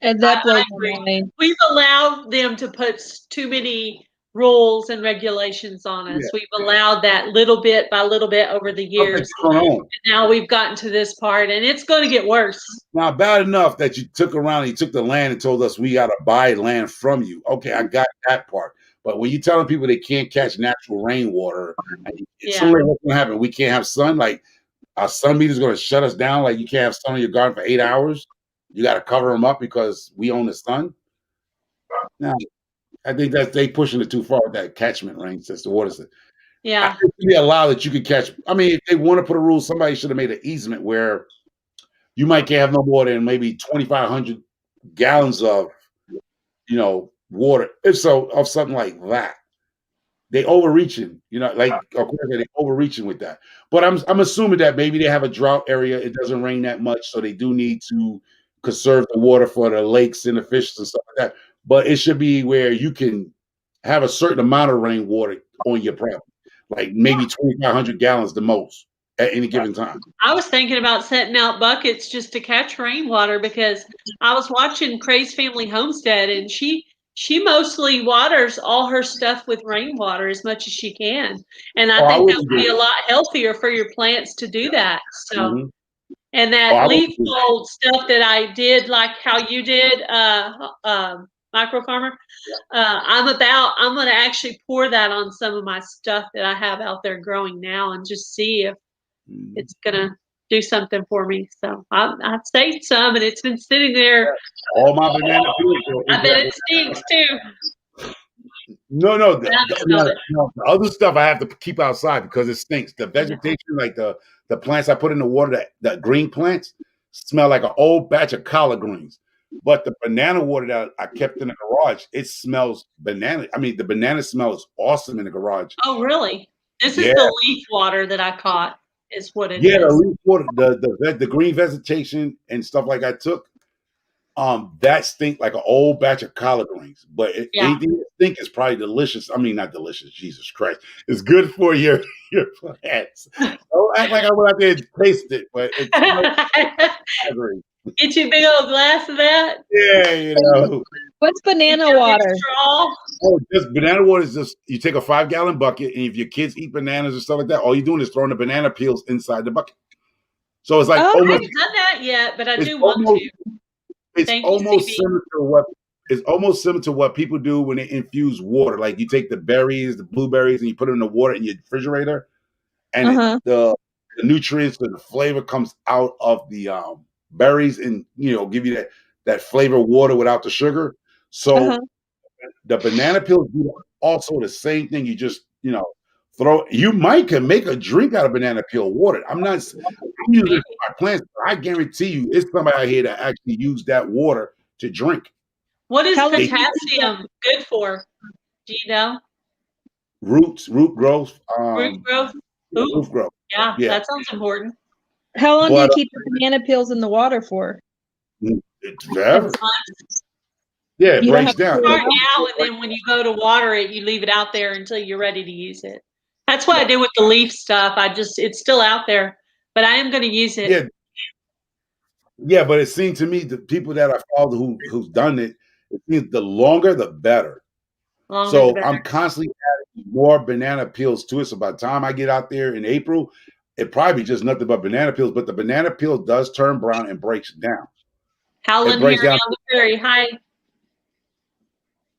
And that blows agree. my mind. We've allowed them to put too many rules and regulations on us. We've allowed that little bit by little bit over the years. And now we've gotten to this part, and it's going to get worse. Now, bad enough that you took the land and told us we got to buy land from you. Okay, I got that part. But when you're telling people they can't catch natural rainwater, somewhere what's going to happen? We can't have sun? Like, our sun meter's going to shut us down? Like, you can't have sun in your garden for 8 hours? You got to cover them up because we own the sun? Now, I think that they pushing it too far with that catchment range. That's the water system. Yeah. I think to be allowed that you could catch. I mean, if they want to put a rule, somebody should have made an easement where you might can't have no more than maybe 2,500 gallons of, water. If so, of something like that. They overreaching, like of course they overreaching with that. But I'm assuming that maybe they have a drought area. It doesn't rain that much, so they do need to conserve the water for the lakes and the fishes and stuff like that. But it should be where you can have a certain amount of rainwater on your property, like maybe 2,500 gallons the most at any given time. I was thinking about setting out buckets just to catch rainwater because I was watching Craig's Family Homestead, and she mostly waters all her stuff with rainwater as much as she can. And I think that would be a lot healthier for your plants to do that. So, and that leaf mold stuff that I did, like how you did, Micro Farmer, I'm going to actually pour that on some of my stuff that I have out there growing now and just see if it's going to do something for me. So I've saved some, and it's been sitting there. All my banana peels. I bet it stinks too. No, the other stuff I have to keep outside because it stinks. The vegetation, like the plants I put in the water, the green plants smell like an old batch of collard greens. But the banana water that I kept in the garage, it smells banana. I mean, the banana smell is awesome in the garage. Oh, really? This is the leaf water that I caught. Is what it is. Yeah, the leaf water, the green vegetation and stuff like I took. That stink like an old batch of collard greens, but anything that stink is probably delicious. I mean, not delicious. Jesus Christ, it's good for your plants. Don't act like I went out there and tasted it, but it's get you a big old glass of that. Yeah, What's banana water? Oh, just banana water is just you take a 5-gallon bucket, and if your kids eat bananas and stuff like that, all you're doing is throwing the banana peels inside the bucket. So it's like I haven't done that yet, but I do want to. It's almost similar to what people do when they infuse water. Like you take the berries, the blueberries, and you put them in the water in your refrigerator, and the nutrients and the flavor comes out of the berries, and give you that flavor water without the sugar. So the banana peels do also the same thing. You just throw. You might can make a drink out of banana peel water. I'm using it for my plants. I guarantee you, it's somebody out here that actually used that water to drink. What is potassium good for? Do you know? Root growth. Root growth. Root growth. Yeah, that sounds important. How long do you keep the banana peels in the water for? It's forever. Yeah, it breaks down. Start now, and then when you go to water it, you leave it out there until you're ready to use it. That's what I did with the leaf stuff. It's still out there, but I am going to use it. Yeah, but it seemed to me the people that I followed who's done it seems the longer the better. I'm constantly adding more banana peels to it. So by the time I get out there in April, it probably just nothing but banana peels. But the banana peel does turn brown and breaks down. Howlin' Harry on the prairie. Hi.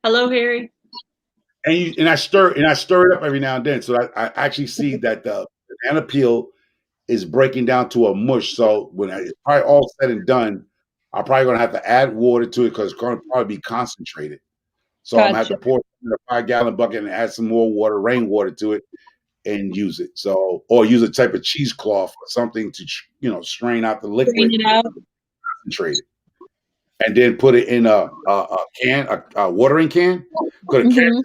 Hello, Harry. And I stir it up every now and then. So I actually see that the banana peel is breaking down to a mush. So when it's probably all said and done, I'm probably going to have to add water to it because it's going to probably be concentrated. So I'm going to have to pour it in a 5-gallon bucket and add some more water, rainwater to it, and use it. So, or use a type of cheesecloth or something to, strain out the liquid, concentrate it, and then put it in a can, a watering can. Put a can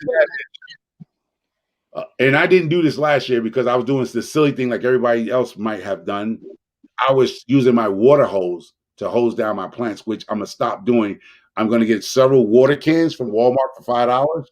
And I didn't do this last year because I was doing this silly thing like everybody else might have done. I was using my water hose to hose down my plants, which I'm gonna stop doing. I'm gonna get several water cans from Walmart for $5,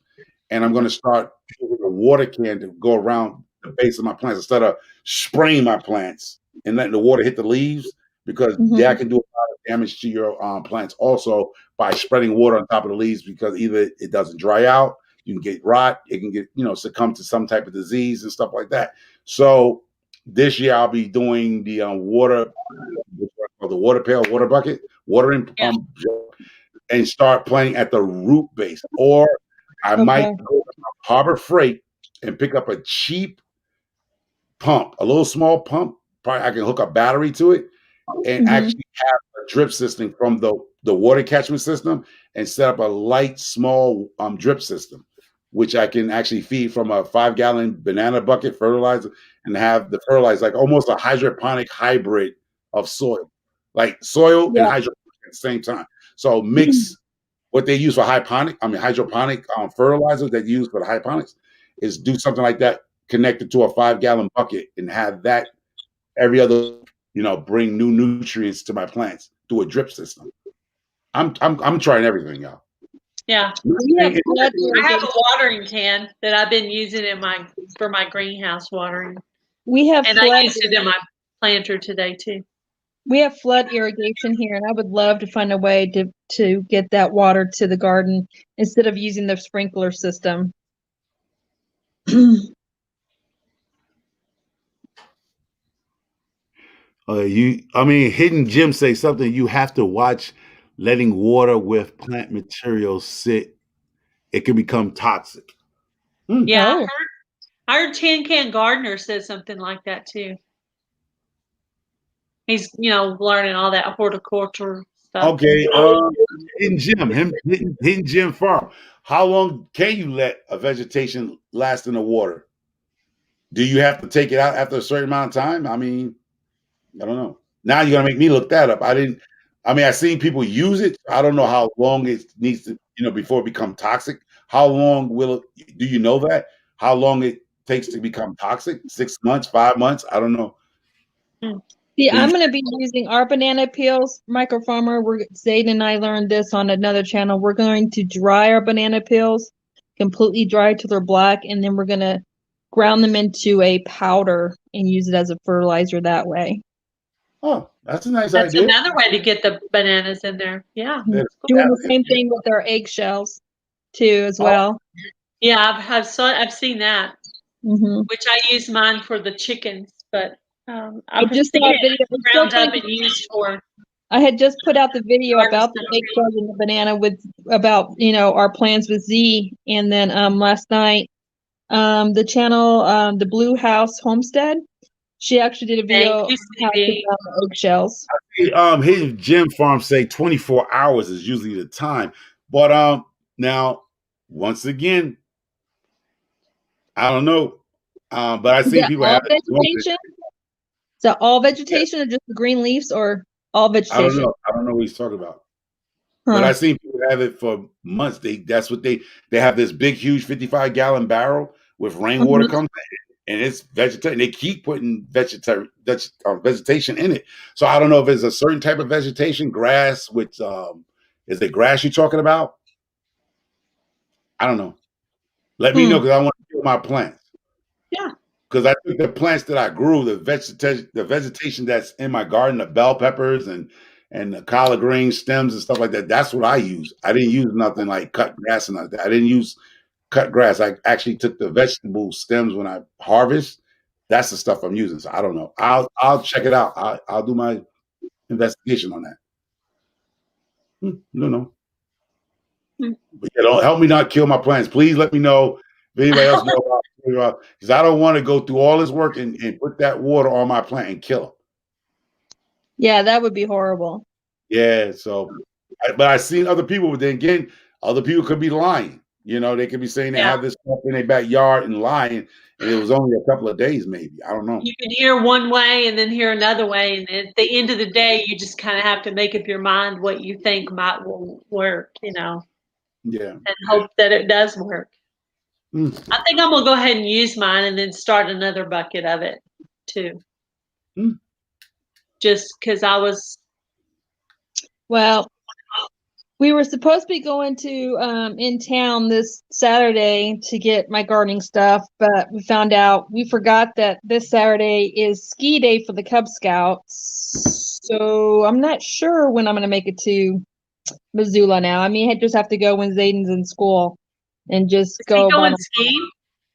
and I'm gonna start using a water can to go around the base of my plants instead of spraying my plants and letting the water hit the leaves because that can do a lot of damage to your plants also by spreading water on top of the leaves because either it doesn't dry out, you can get rot, it can get succumb to some type of disease and stuff like that. So this year I'll be doing the the water pail, water bucket, watering and start playing at the root base. Or I might go to Harbor Freight and pick up a cheap pump, a little small pump. Probably I can hook a battery to it and actually have a drip system from the water catchment system and set up a light, small drip system, which I can actually feed from a 5-gallon banana bucket fertilizer and have the fertilizer like almost a hydroponic hybrid of soil, like soil and hydroponic at the same time. So mix what they use for hydroponic fertilizer that you use for the hydroponics is do something like that connected to a 5-gallon bucket and have that every other, bring new nutrients to my plants through a drip system. I'm trying everything, y'all. Yeah. I have a watering can that I've been using for my greenhouse watering. We have and I used it in my planter today too. We have flood irrigation here, and I would love to find a way to get that water to the garden instead of using the sprinkler system. Hidden Jim say something. You have to watch letting water with plant materials sit. It can become toxic. Yeah, I heard Tin Can Gardener said something like that too. He's learning all that horticulture stuff. Okay, Hidden Jim Farm. How long can you let a vegetation last in the water? Do you have to take it out after a certain amount of time? I don't know. Now you're gonna make me look that up. I've seen people use it. I don't know how long it needs to, before it become toxic. How long do you know that? How long it takes to become toxic? 6 months, 5 months? I don't know. See, I'm going to be using our banana peels, Micro Farmer. Zayd and I learned this on another channel. We're going to dry our banana peels, completely dry till they're black, and then we're going to ground them into a powder and use it as a fertilizer that way. Oh, that's a nice idea. That's another way to get the bananas in there. Yeah. Doing the same thing with our eggshells too, as well. Yeah, I've seen that. Which I use mine for the chickens, but I just saw a video ground up and used for. I had just put out the video about the eggshells and the banana about our plans with Z, and then last night the channel the Blue House Homestead, she actually did a video on how to ground the eggshells. His Jim Farm say 24 hours is usually the time, but now once again, I don't know, but I see people have vegetation. Is that all vegetation or just the green leaves or all vegetation? I don't know what he's talking about. But I seen people have it for months. They have this big, huge 55-gallon barrel with rainwater comes in, and it's vegetation. They keep putting vegetation in it. So I don't know if it's a certain type of vegetation, grass, which is it grass you're talking about? I don't know. Let me know because I want to kill my plants. Yeah. Because I think the plants that I grew, the vegetation that's in my garden, the bell peppers and the collard green stems and stuff like that, that's what I use. I didn't use nothing like cut grass and like that. I didn't use cut grass. I actually took the vegetable stems when I harvest. That's the stuff I'm using. So I don't know. I'll check it out. I'll do my investigation on that. No, no. But yeah, don't help me not kill my plants. Please let me know if anybody else knows about, because I don't want to go through all this work and put that water on my plant and kill them. Yeah, that would be horrible. Yeah, but I've seen other people, but then again, other people could be lying. They could be saying they have this stuff in their backyard and lying, and it was only a couple of days, maybe. I don't know. You can hear one way and then hear another way, and at the end of the day, you just kind of have to make up your mind what you think will work, Yeah. and hope that it does work. I think I'm gonna go ahead and use mine and then start another bucket of it too. Just because I was. Well, we were supposed to be going to in town this Saturday to get my gardening stuff, but we found out we forgot that this Saturday is ski day for the Cub Scouts. So I'm not sure when I'm going to make it to Missoula now. I mean, I just have to go when Zayden's in school and just Is go he by going skiing?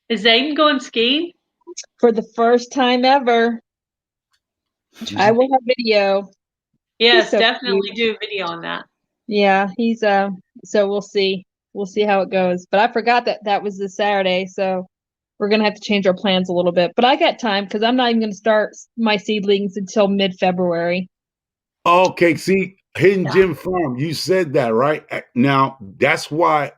Is Zayden going skiing? for the first time ever. I will have video. Yes, so definitely cute. do a video on that. Yeah, he's so we'll see. We'll see how it goes. But I forgot that that was this Saturday, so we're gonna have to change our plans a little bit. But I got time because I'm not even gonna start my seedlings until mid-February. Okay, see, Hidden Yeah. Gem Farm, you said that, right? Now, that's why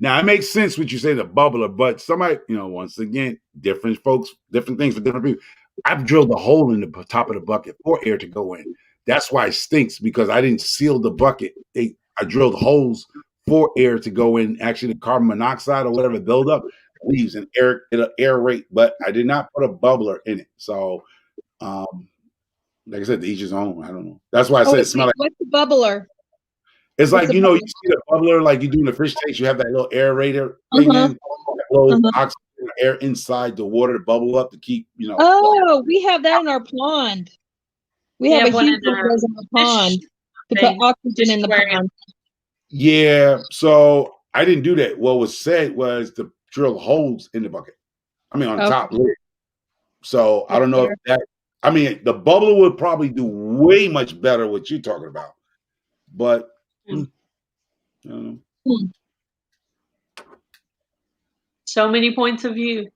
now it makes sense what you say, the bubbler, but somebody, once again, different folks, different things for different people. I've drilled a hole in the top of the bucket for air to go in. That's why it stinks, because I didn't seal the bucket. I drilled holes for air to go in. Actually, the carbon monoxide or whatever buildup leaves an it'll aerate, but I did not put a bubbler in it. So, like I said, to each his own. I don't know. That's why I Oh, said it wait, smell like. what's the bubbler? It's What's like, the you bubbler? see the bubbler, like you do in the fish tanks. You have that little aerator thing Uh-huh. in that blows Uh-huh. oxygen and air inside the water to bubble up to keep, Oh, we have that in our pond. We We have a have one huge in one of our those in the fish pond to put thing, oxygen fish in the aquarium. pond. Yeah. So I didn't do that. What was said was to drill holes in the bucket. I mean, on Okay. top lid. So I don't know if There. that. I mean, the bubbler would probably do way much better what you're talking about, but I don't know. Hmm. So many points of view.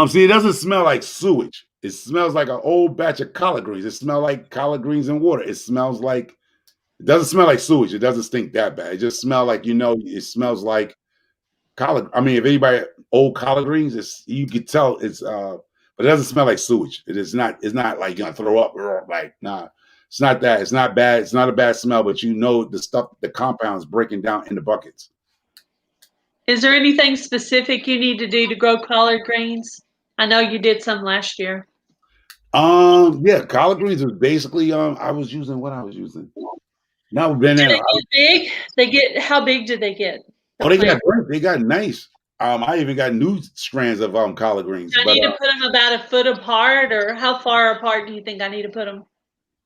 See, it doesn't smell like sewage. It smells like an old batch of collard greens. It smells like collard greens and water. It smells like, it doesn't smell like sewage. It doesn't stink that bad. It just smells like, it smells like collard. I mean, if anybody old collard greens, you could tell but it doesn't smell like sewage. It's not like you're gonna throw up. Like, nah, it's not that. It's not bad. It's not a bad smell, but the compounds breaking down in the buckets. Is there anything specific you need to do to grow collard greens? I know you did some last year. Yeah, collard greens was basically I was using what I was using. Now Do they get big? How big do they get? They got great. They got nice. I even got new strands of collard greens. Do I But need to put them about a foot apart, or how far apart do you think I need to put them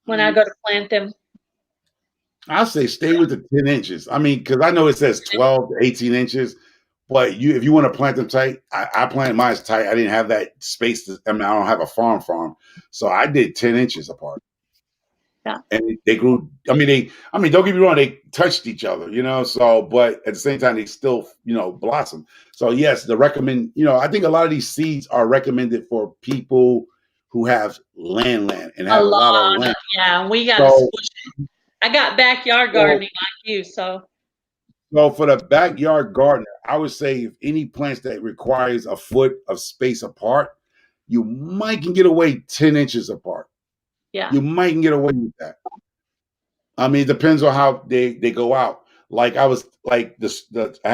when I go to plant them? I say stay with the 10 inches. I mean, because I know it says 12 to 18 inches, but if you want to plant them tight, I planted mine tight. I didn't have that space. I don't have a farm, so I did 10 inches apart. Yeah. And they grew. Don't get me wrong, they touched each other, So, but at the same time, they still, blossom. So, yes, I think a lot of these seeds are recommended for people who have land and have a lot of land. Yeah, we got So, I got backyard gardening like you, so. So for the backyard gardener, I would say if any plants that requires a foot of space apart, you might can get away 10 inches apart. Yeah. You might can get away with that. I mean, it depends on how they go out. Like I was like I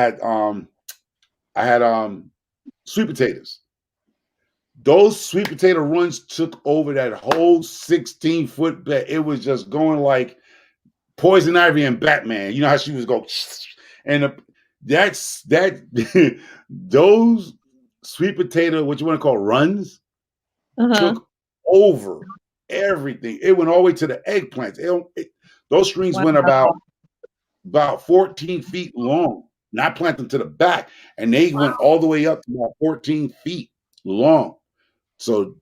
had sweet potatoes. Those sweet potato runs took over that whole 16-foot bed. It was just going like Poison Ivy and Batman. You know how she was going, and those sweet potato, what you want to call runs, took over everything. It went all the way to the eggplants. Those strings went about 14 feet long. And I planted them to the back, and they went all the way up to about 14 feet long. So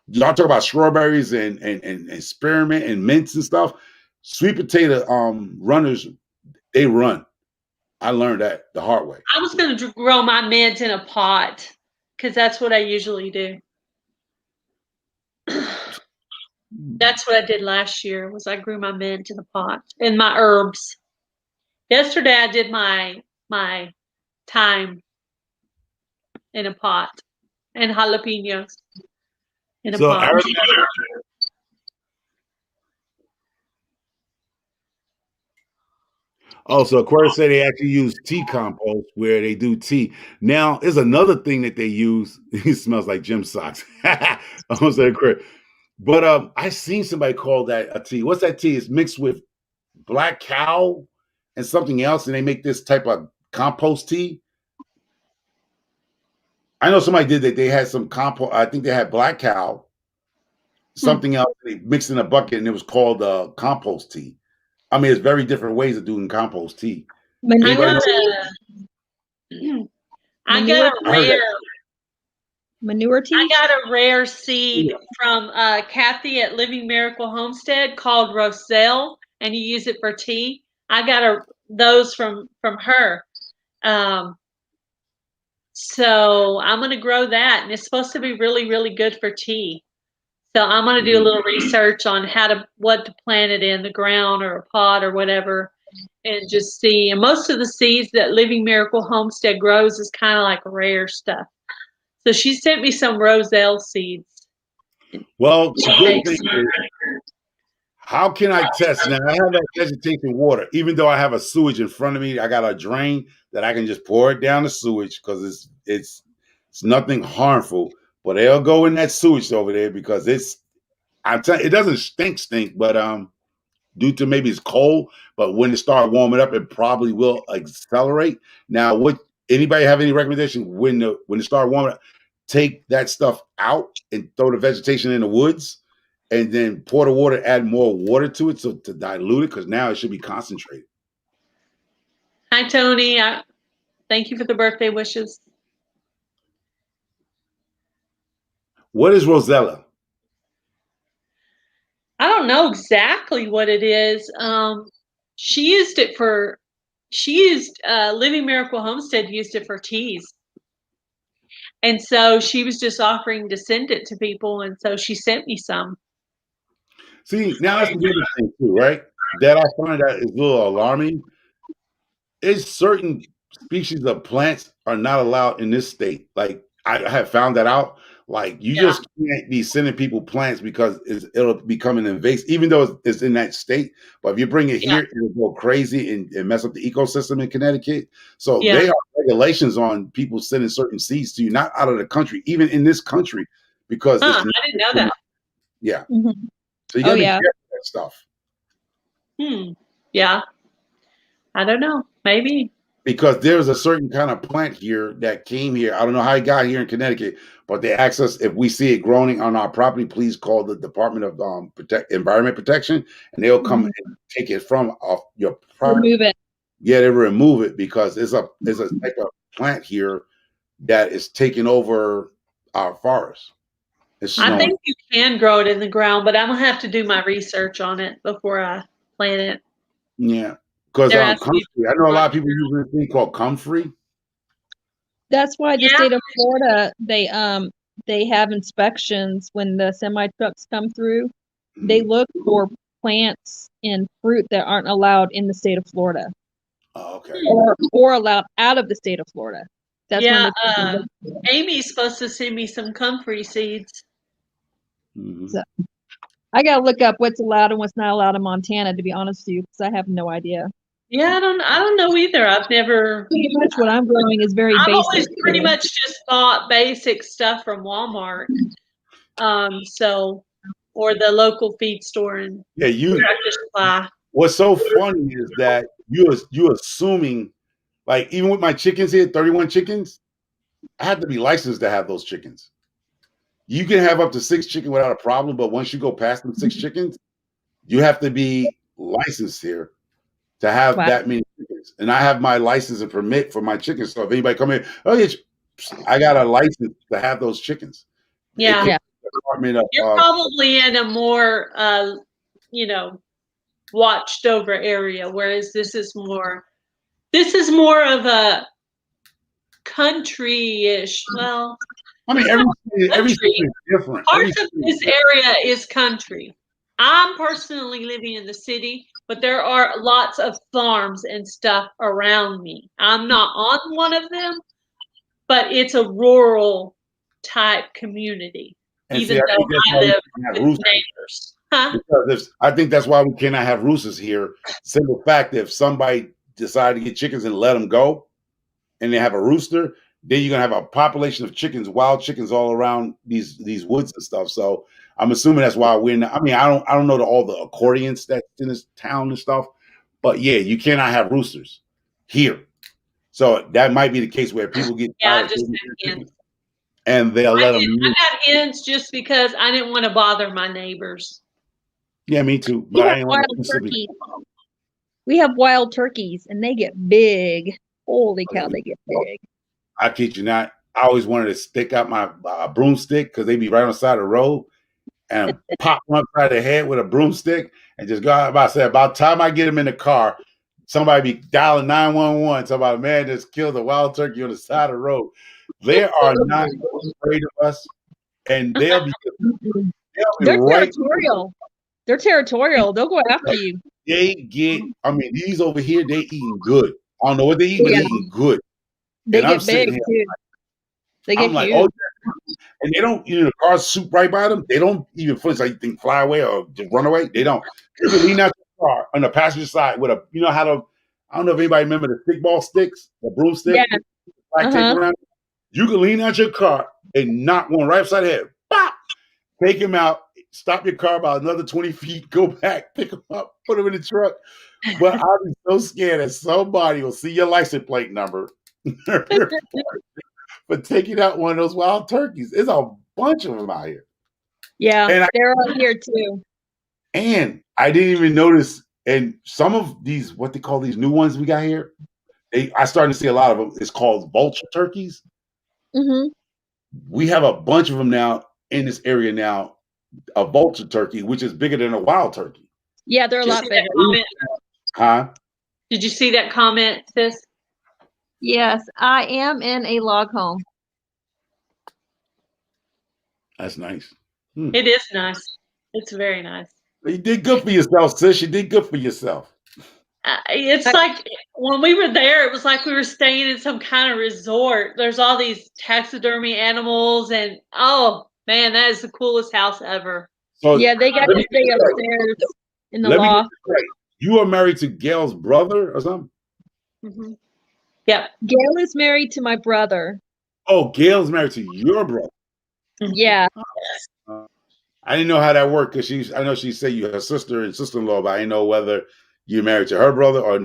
y'all talk about strawberries and spearmint and mints and stuff. Sweet potato runners, they run. I learned that the hard way. I was going to grow my mint in a pot because that's what I usually do. That's what I did last year. Was I grew my mint in a pot and my herbs. Yesterday I did my thyme in a pot and jalapenos in a pot. Also, Aquarius say they actually use tea compost where they do tea. Now, there's another thing that they use. It smells like gym socks. Almost like Aquarius. But I seen somebody call that a tea. What's that tea? It's mixed with black cow and something else, and they make this type of compost tea. I know somebody did that. They had some compost. I think they had black cow, something else. They mixed in a bucket, and it was called compost tea. I mean, it's very different ways of doing compost tea. I Manure got tea. a rare. Manure tea. I got a rare seed from Kathy at Living Miracle Homestead called Roselle, and you use it for tea. I got those from her. So I'm going to grow that, and it's supposed to be really, really good for tea. So I'm going to do a little research on what to plant it in the ground or a pot or whatever, and just see. And most of the seeds that Living Miracle Homestead grows is kind of like rare stuff. So she sent me some Roselle seeds. Well, the good thing is, how can I test now? I have that vegetation water, even though I have a sewage in front of me. I got a drain that I can just pour it down the sewage because it's nothing harmful. But it'll go in that sewage over there because I'm telling you, it doesn't stink, but due to maybe it's cold, but when it starts warming up, it probably will accelerate. Now, anybody have any recommendation when it starts warming up? Take that stuff out and throw the vegetation in the woods, and then pour the water, add more water to it to dilute it, because now it should be concentrated. Hi, Tony. Thank you for the birthday wishes. What is Rosella? I don't know exactly what it is. Living Miracle Homestead used it for teas. And so she was just offering to send it to people, and so she sent me some. See, now that's the other thing too, right? That I find that is a little alarming. Is certain species of plants are not allowed in this state. Like I have found that out. Like you just can't be sending people plants because it'll become an invasive, even though it's in that state. But if you bring it here, it'll go crazy and mess up the ecosystem in Connecticut. So they have regulations on people sending certain seeds to you, not out of the country, even in this country, because I didn't know that. Yeah. Mm-hmm. So you gotta be careful of that stuff. Yeah. I don't know. Maybe. Because there's a certain kind of plant here that came here. I don't know how it got here in Connecticut, but they asked us if we see it growing on our property, please call the Department of Environment Protection, and they'll come and take it from off your property. Remove it. Yeah, they remove it because there's a type of plant here that is taking over our forest. I think you can grow it in the ground, but I'm gonna have to do my research on it before I plant it. Yeah. Because comfrey, I know a lot of people using this thing called comfrey. That's why the state of Florida, they have inspections when the semi trucks come through. They look for plants and fruit that aren't allowed in the state of Florida. Oh, okay. Or allowed out of the state of Florida. That's Amy's supposed to send me some comfrey seeds. So, I gotta look up what's allowed and what's not allowed in Montana, to be honest with you, because I have no idea. Yeah, I don't know either. I've never. Pretty much what I'm growing is very basic. I've always pretty much just bought basic stuff from Walmart, or the local feed store, and What's so funny is that you assuming, like even with my chickens here, 31 chickens, I have to be licensed to have those chickens. You can have up to 6 chickens without a problem, but once you go past them 6 chickens, you have to be licensed here to have that many chickens. And I have my license and permit for my chickens. So if anybody come in, I got a license to have those chickens. Yeah. You're probably in a more, watched over area, whereas this is more of a country-ish. Well, I mean, everything is different. Parts of this area is country. I'm personally living in the city, but there are lots of farms and stuff around me. I'm not on one of them, but it's a rural type community. And even though I live with neighbors. Because I think that's why we cannot have roosters here. Simple fact, if somebody decide to get chickens and let them go, and they have a rooster, then you're gonna have a population of chickens, wild chickens, all around these woods and stuff. So I'm assuming that's why we're not, I mean, I don't know all the accordions that's in this town and stuff, but yeah, you cannot have roosters here. So that might be the case where people get Yeah, tired I just of had hens. and they'll let them. I had hens just because I didn't want to bother my neighbors. Yeah, me too. We But I have ain't wild want turkeys. We have wild turkeys, and they get big. Holy cow, they get big. I kid you not. I always wanted to stick out my broomstick because they be right on the side of the road and pop one side of the head with a broomstick and just go out. About the time I get them in the car, somebody be dialing 911. Somebody, man, just killed a wild turkey on the side of the road. They are not afraid of us, and they'll be They're right. territorial. They're territorial. They'll go after you. They get. I mean, these over here, they eating good. I don't know what they eat, but they eating good. They and I'm get sitting big here, too. They get I'm like, huge. oh, and they don't, the cars swoop right by them. They don't even think fly away or just run away. They don't. They can lean out the car on the passenger side with a, how to, I don't know if anybody remember the stickball sticks, the broomstick, Yeah. like tape around. You can lean out your car and knock one right upside the head. Bop! Take him out. Stop your car about another 20 feet. Go back, pick him up, put him in the truck. But I'll be so scared that somebody will see your license plate number for taking out one of those wild turkeys. There's a bunch of them out here. Yeah, and they're out here too. And I didn't even notice. And some of these, what they call these new ones we got here, I started to see a lot of them. It's called vulture turkeys. Mm-hmm. We have a bunch of them now in this area now. A vulture turkey, which is bigger than a wild turkey. Yeah, they're a lot bigger. Huh? Did you see that comment, sis? Yes, I am in a log home. That's nice. It is nice. It's very nice. You did good for yourself, sis. You did good for yourself. It's like when we were there, it was like we were staying in some kind of resort. There's all these taxidermy animals, and oh man, that is the coolest house ever. So yeah, they got to stay upstairs in the loft. You are married to Gail's brother or something? Mm-hmm. Yeah. Gail is married to my brother. Oh, Gail's married to your brother. Yeah. I didn't know how that worked because I know she said you her sister and sister-in-law, but I didn't know whether you're married to her brother or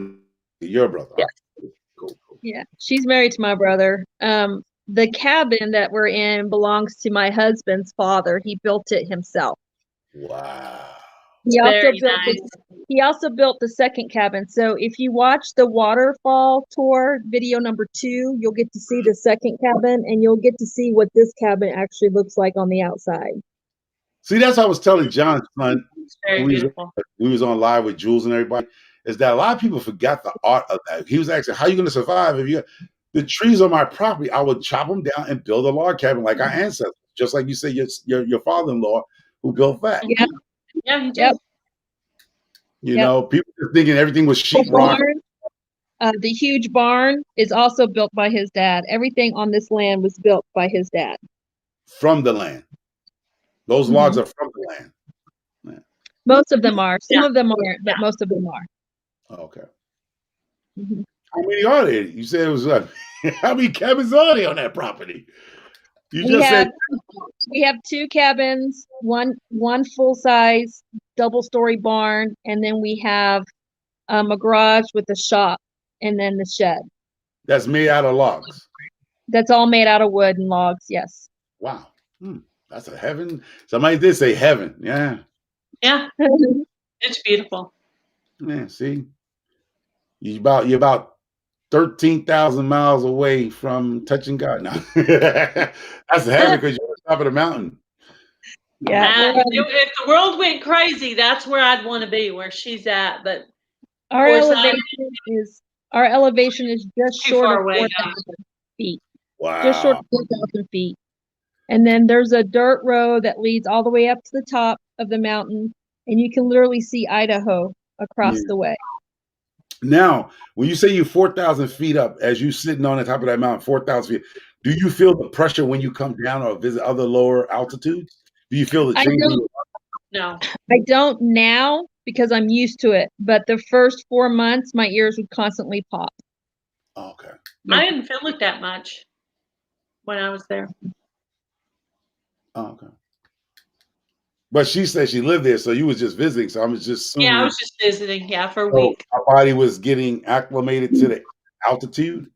your brother. Yeah. Cool. Yeah, she's married to my brother. The cabin that we're in belongs to my husband's father. He built it himself. Wow. He also built the second cabin. So if you watch the waterfall tour, video number 2, you'll get to see the second cabin, and you'll get to see what this cabin actually looks like on the outside. See, that's what I was telling John's son. Very beautiful. We was on live with Jules and everybody. Is that a lot of people forgot the art of that. He was asking, how are you going to survive if the trees on my property? I would chop them down and build a log cabin like our ancestors, just like you say your father-in-law who built that. Yeah. Yeah, he did. You know, people are thinking everything was sheetrock. The huge barn is also built by his dad. Everything on this land was built by his dad. From the land. Those logs are from the land. Yeah. Most of them are. Some of them aren't, but most of them are. Oh, okay. Mm-hmm. How many are there? You said it was how many cabins are there on that property? We have 2 cabins, one full-size double-story barn, and then we have a garage with a shop, and then the shed. That's made out of logs. That's all made out of wood and logs. Yes. Wow. That's a heaven. Somebody did say heaven. Yeah. Yeah. It's beautiful. Yeah. See, you're about 13,000 miles away from touching God now. That's heaven because you're on top of the mountain. Yeah. If the world went crazy, that's where I'd want to be, where she's at. But our elevation is just short of 4,000 feet. Wow. Just short of 4,000 feet. And then there's a dirt road that leads all the way up to the top of the mountain, and you can literally see Idaho across the way. Now, when you say you're 4,000 feet up, as you sitting on the top of that mountain, 4,000 feet, do you feel the pressure when you come down or visit other lower altitudes? Do you feel the change? No, I don't now, because I'm used to it. But the first 4 months, my ears would constantly pop. Oh, okay. I didn't feel it that much when I was there. Oh, okay. But she said she lived there, so you was just visiting. So I'm just assuming. Yeah, I was just visiting. Yeah, for a So week. our body was getting acclimated to the altitude.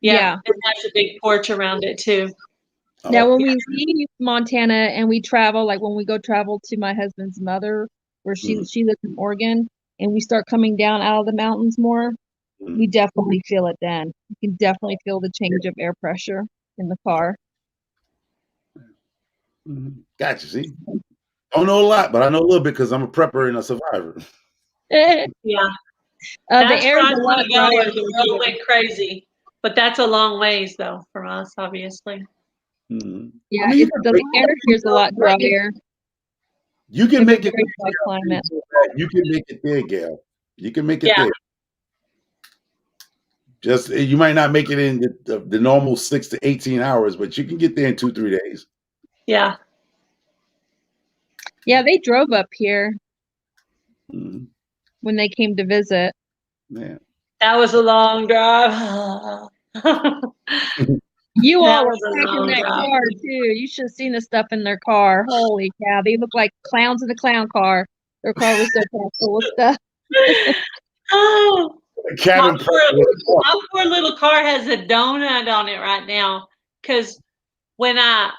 Yeah, it has a big porch around it too. Now, Oh, when we leave Montana and we travel, like when we go travel to my husband's mother, where she lives in Oregon, and we start coming down out of the mountains more, we definitely feel it then. You can definitely feel the change of air pressure in the car. Gotcha. See, don't know a lot, but I know a little bit because I'm a prepper and a survivor. Yeah, The that's air where is I a lot want to go drier where the than world here. went crazy. But that's a long ways though from us, obviously. Yeah, I mean, the air here is a lot drier. you can It's a make it. very dry climate. You can make it there, Gail. You can make it Yeah. there. Just you might not make it in the normal 6 to 18 hours, but you can get there in 2-3 days. Yeah. Yeah, they drove up here Mhm. when they came to visit. Yeah. That was a long drive. You That all were was a packed in long that drive. car too. You should have seen the stuff in their car. Holy cow, they look like clowns in the clown car. Their car was so packed full of stuff. Oh, Cabin my poor little car has a donut on it right now because when I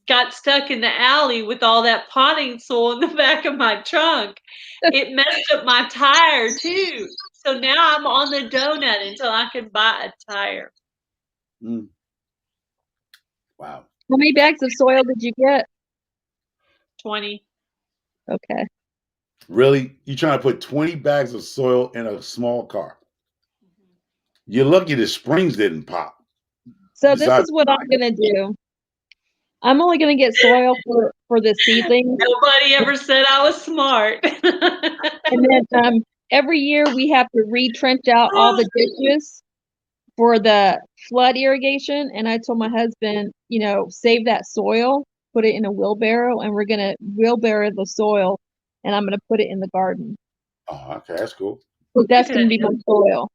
got stuck in the alley with all that potting soil in the back of my trunk, it messed up my tire too. So now I'm on the donut until I can buy a tire. Wow. How many bags of soil did you get? 20. Okay. Really? You trying to put 20 bags of soil in a small car? You're lucky the springs didn't pop. So this is what I'm gonna do. I'm only gonna get soil for the seedlings. Nobody ever said I was smart. And then every year we have to retrench out all the ditches for the flood irrigation. And I told my husband, save that soil, put it in a wheelbarrow, and we're gonna wheelbarrow the soil, and I'm gonna put it in the garden. Oh, okay, that's cool. So that's gonna be my soil.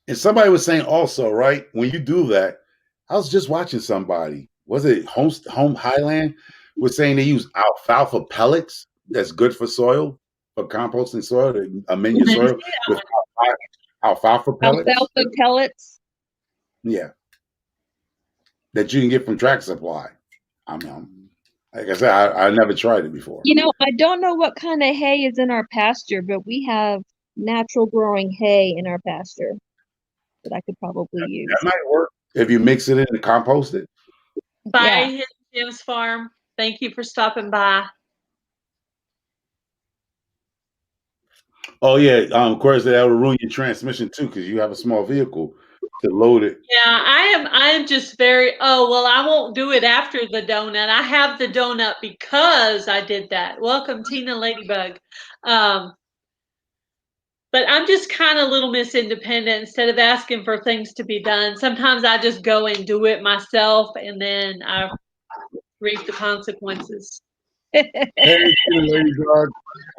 And somebody was saying also, right, when you do that, I was just watching somebody. Was it Home Highland was saying they use alfalfa pellets. That's good for soil, for composting soil, to amend your soil with alfalfa pellets. Alfalfa pellets. Yeah, that you can get from Tractor Supply. I mean, like I said, I never tried it before. I don't know what kind of hay is in our pasture, but we have natural growing hay in our pasture that I could probably use. That might work if you mix it in and compost it. Bye, Jim's Farm. Thank you for stopping by. Oh yeah, of course that will ruin your transmission too because you have a small vehicle to load it. Yeah, I am just very, well, I won't do it after the donut. I have the donut because I did that. Welcome, Tina Ladybug. But I'm just kind of Little Miss Independent. Instead of asking for things to be done, sometimes I just go and do it myself, and then I reap the consequences. Hey, lady dog,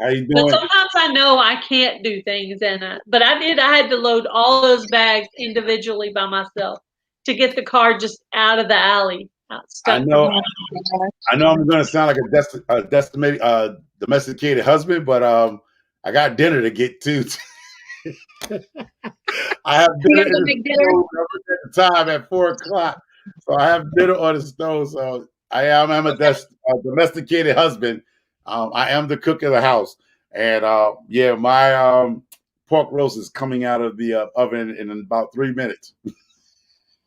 how you But doing? sometimes I know I can't do things, but I did. I had to load all those bags individually by myself to get the car just out of the alley. I know I'm going to sound like a domesticated husband, but I got dinner to get to. I have dinner in the stove at the time at 4:00, so I have dinner on the stove. So I'm a domesticated husband. I am the cook of the house, and yeah, my pork roast is coming out of the oven in about 3 minutes.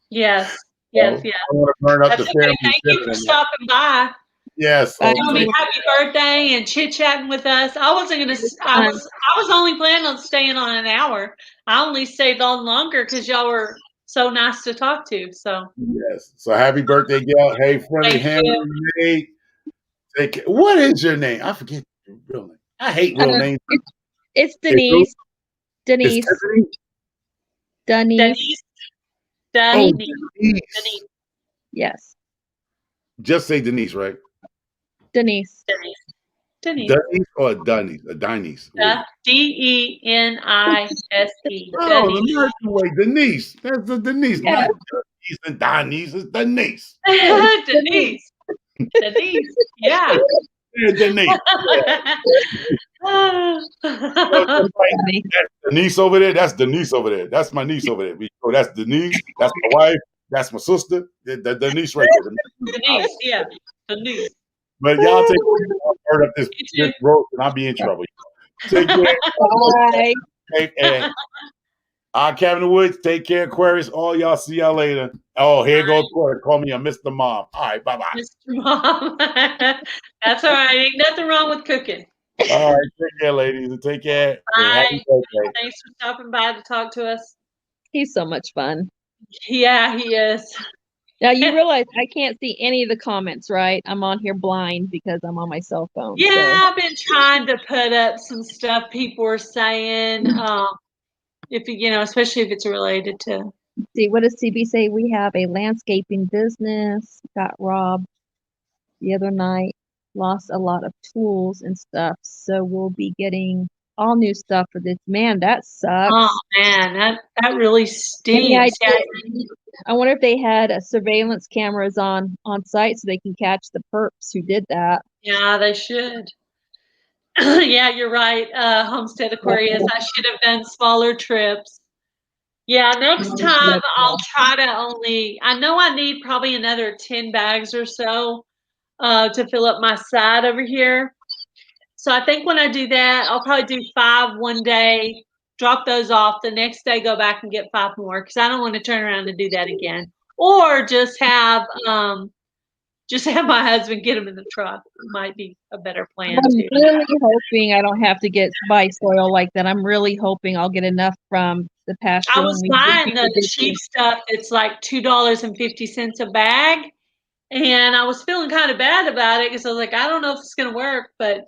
Yes. So I want to burn up the family. Thank you for stopping by. Yes. Telling me happy birthday and chit chatting with us. I wasn't gonna. I was only planning on staying on an hour. I only stayed on longer because y'all were so nice to talk to. So yes. So happy birthday, Gail. Hey, friendly Henry. What is your name? I forget your real name. I hate real names. It's Denise. Denise. Denise. Oh, Denise. Yes. Just say Denise, right? Denise. Denise. Denise or Denise? Denise. Denise. Oh, the Denise. American way. Denise. That's the Denise, Yeah. not Denise and Denise. It's Denise. Denise. Denise. Yeah. Yeah, Denise. So just like that's Denise over there. That's Denise over there. That's my niece over there. Oh, that's Denise. That's my wife. That's my sister. The Denise right there. Denise. Yeah. Denise. But y'all take I'll burn up this You too. roast and I'll be in trouble. Take care. Bye. And Kevin the Woods, take care, Aquarius. All y'all, see y'all later. Oh, here goes Aquarius. Call me a Mr. Mom. All right, bye-bye. Mr. Mom. That's all right. Ain't nothing wrong with cooking. All right, take care, ladies, and take care. And happy birthday. Thanks for stopping by to talk to us. He's so much fun. Yeah, he is. Now you realize I can't see any of the comments, right? I'm on here blind because I'm on my cell phone. Yeah, So. I've been trying to put up some stuff people are saying. If especially if it's related to. See, what does CB say? We have a landscaping business. Got robbed the other night. Lost a lot of tools and stuff. So we'll be getting all new stuff for this. Man, that sucks. Oh man, that really Any stinks. idea? I wonder if they had surveillance cameras on site so they can catch the perps who did that. Yeah, they should. Yeah, you're right. Homestead Aquarius. I should have done smaller trips. Yeah, next time I'll try to I know I need probably another 10 bags or so to fill up my side over here. So I think when I do that, I'll probably do 5 one day, drop those off. The next day, go back and get 5 more because I don't want to turn around and do that again. Or just have my husband get them in the truck. Might be a better plan I'm too. really hoping I don't have to get buy soil like that. I'm really hoping I'll get enough from the pasture. I was buying the cheap stuff. It's like $2.50 a bag, and I was feeling kind of bad about it because I was like, I don't know if it's going to work, but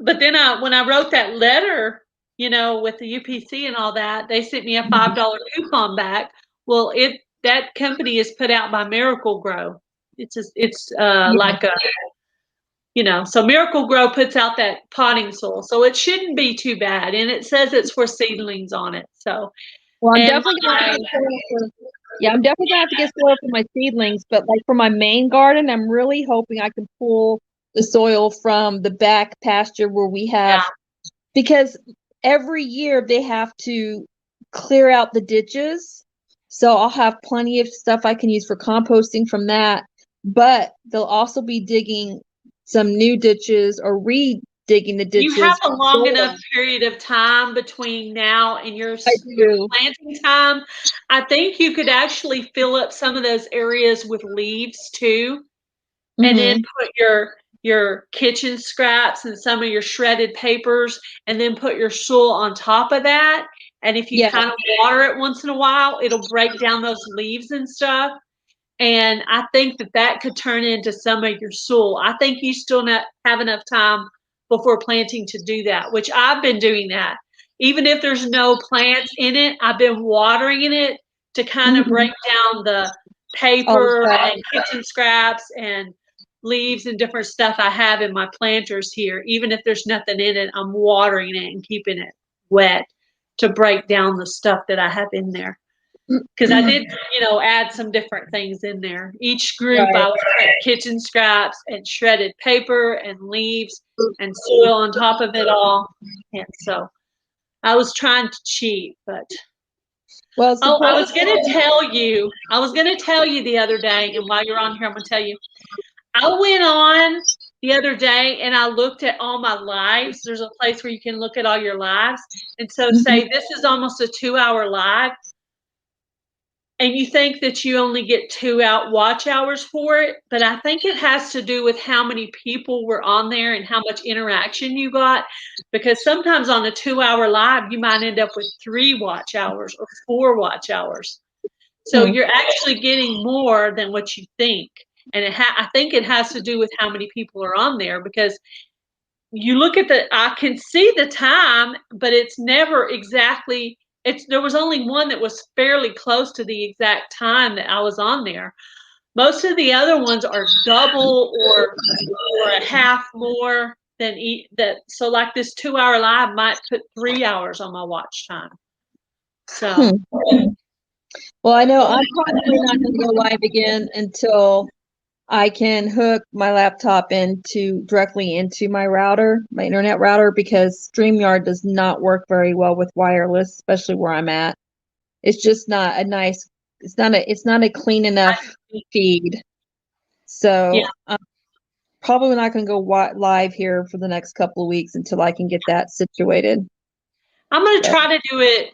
then when I wrote that letter, with the UPC and all that, they sent me a $5 coupon back. Well, that company is put out by Miracle Grow. It's like a, so Miracle Grow puts out that potting soil, so it shouldn't be too bad. And it says it's for seedlings on it. So, well, I'm definitely gonna have to get soil for my seedlings, but like for my main garden, I'm really hoping I can pull the soil from the back pasture where we have, because every year they have to clear out the ditches. So I'll have plenty of stuff I can use for composting from that, but they'll also be digging some new ditches or redigging the ditches. You have a long enough period of time between now and your planting time. I think you could actually fill up some of those areas with leaves too, and then put your kitchen scraps and some of your shredded papers, and then put your soil on top of that. And if you kind of water it once in a while, it'll break down those leaves and stuff. And I think that could turn into some of your soil. I think you still not have enough time before planting to do that, which I've been doing that. Even if there's no plants in it, I've been watering in it to kind of break down the paper and kitchen scraps and leaves and different stuff I have in my planters here. Even if there's nothing in it, I'm watering it and keeping it wet to break down the stuff that I have in there. Because I did, add some different things in there. Each group, I would put kitchen scraps and shredded paper and leaves and soil on top of it all. And so I was trying to cheat, but I was going to tell you the other day, and while you're on here, I'm going to tell you, I went on the other day and I looked at all my lives. There's a place where you can look at all your lives. And so say this is almost a 2-hour live. And you think that you only get 2 watch hours for it, but I think it has to do with how many people were on there and how much interaction you got. Because sometimes on a 2-hour live, you might end up with 3 watch hours or 4 watch hours. So you're actually getting more than what you think. And I think it has to do with how many people are on there, because you look at I can see the time, but it's never exactly. There was only one that was fairly close to the exact time that I was on there. Most of the other ones are double or a half more than that. So like this 2-hour live might put 3 hours on my watch time. So. Well, I know I'm probably not going to go live again until I can hook my laptop directly into my router, my internet router, because StreamYard does not work very well with wireless, especially where I'm at. It's just not a nice, it's not a clean enough feed. So I'm probably not going to go live here for the next couple of weeks until I can get that situated. I'm going to try to do it.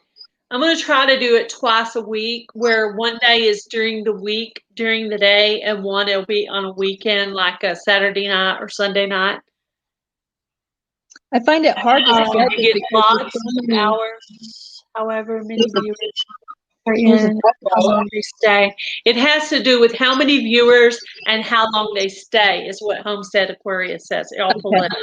I'm going to try to do it twice a week, where one day is during the week, during the day, and one it'll be on a weekend, like a Saturday night or Sunday night. I find it hard to schedule you get because lots of hours, however many viewers are in, how long they stay. It has to do with how many viewers and how long they stay, is what Homestead Aquarius says. I'll pull it up.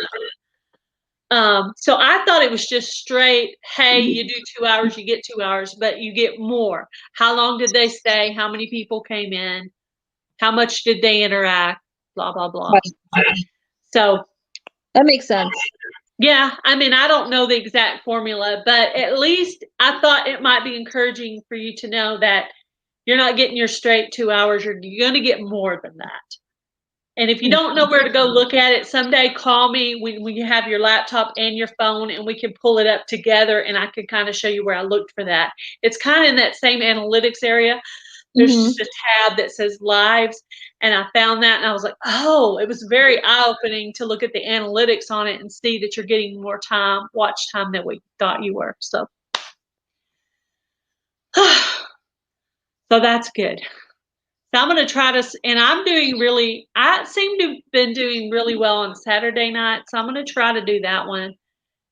So I thought it was just straight, hey, you do 2 hours, you get 2 hours, but you get more. How long did they stay? How many people came in? How much did they interact? Blah, blah, blah. So that makes sense. Yeah, I mean, I don't know the exact formula, but at least I thought it might be encouraging for you to know that you're not getting your straight 2 hours. You're going to get more than that. And if you don't know where to go look at it, someday call me when you have your laptop and your phone, and we can pull it up together, and I can kind of show you where I looked for that. It's kind of in that same analytics area. There's just a tab that says lives, and I found that, and I was like, oh, it was very eye-opening to look at the analytics on it and see that you're getting more watch time than we thought you were. So, so that's good. So I'm going to try to, and I seem to have been doing really well on Saturday night, so I'm going to try to do that one.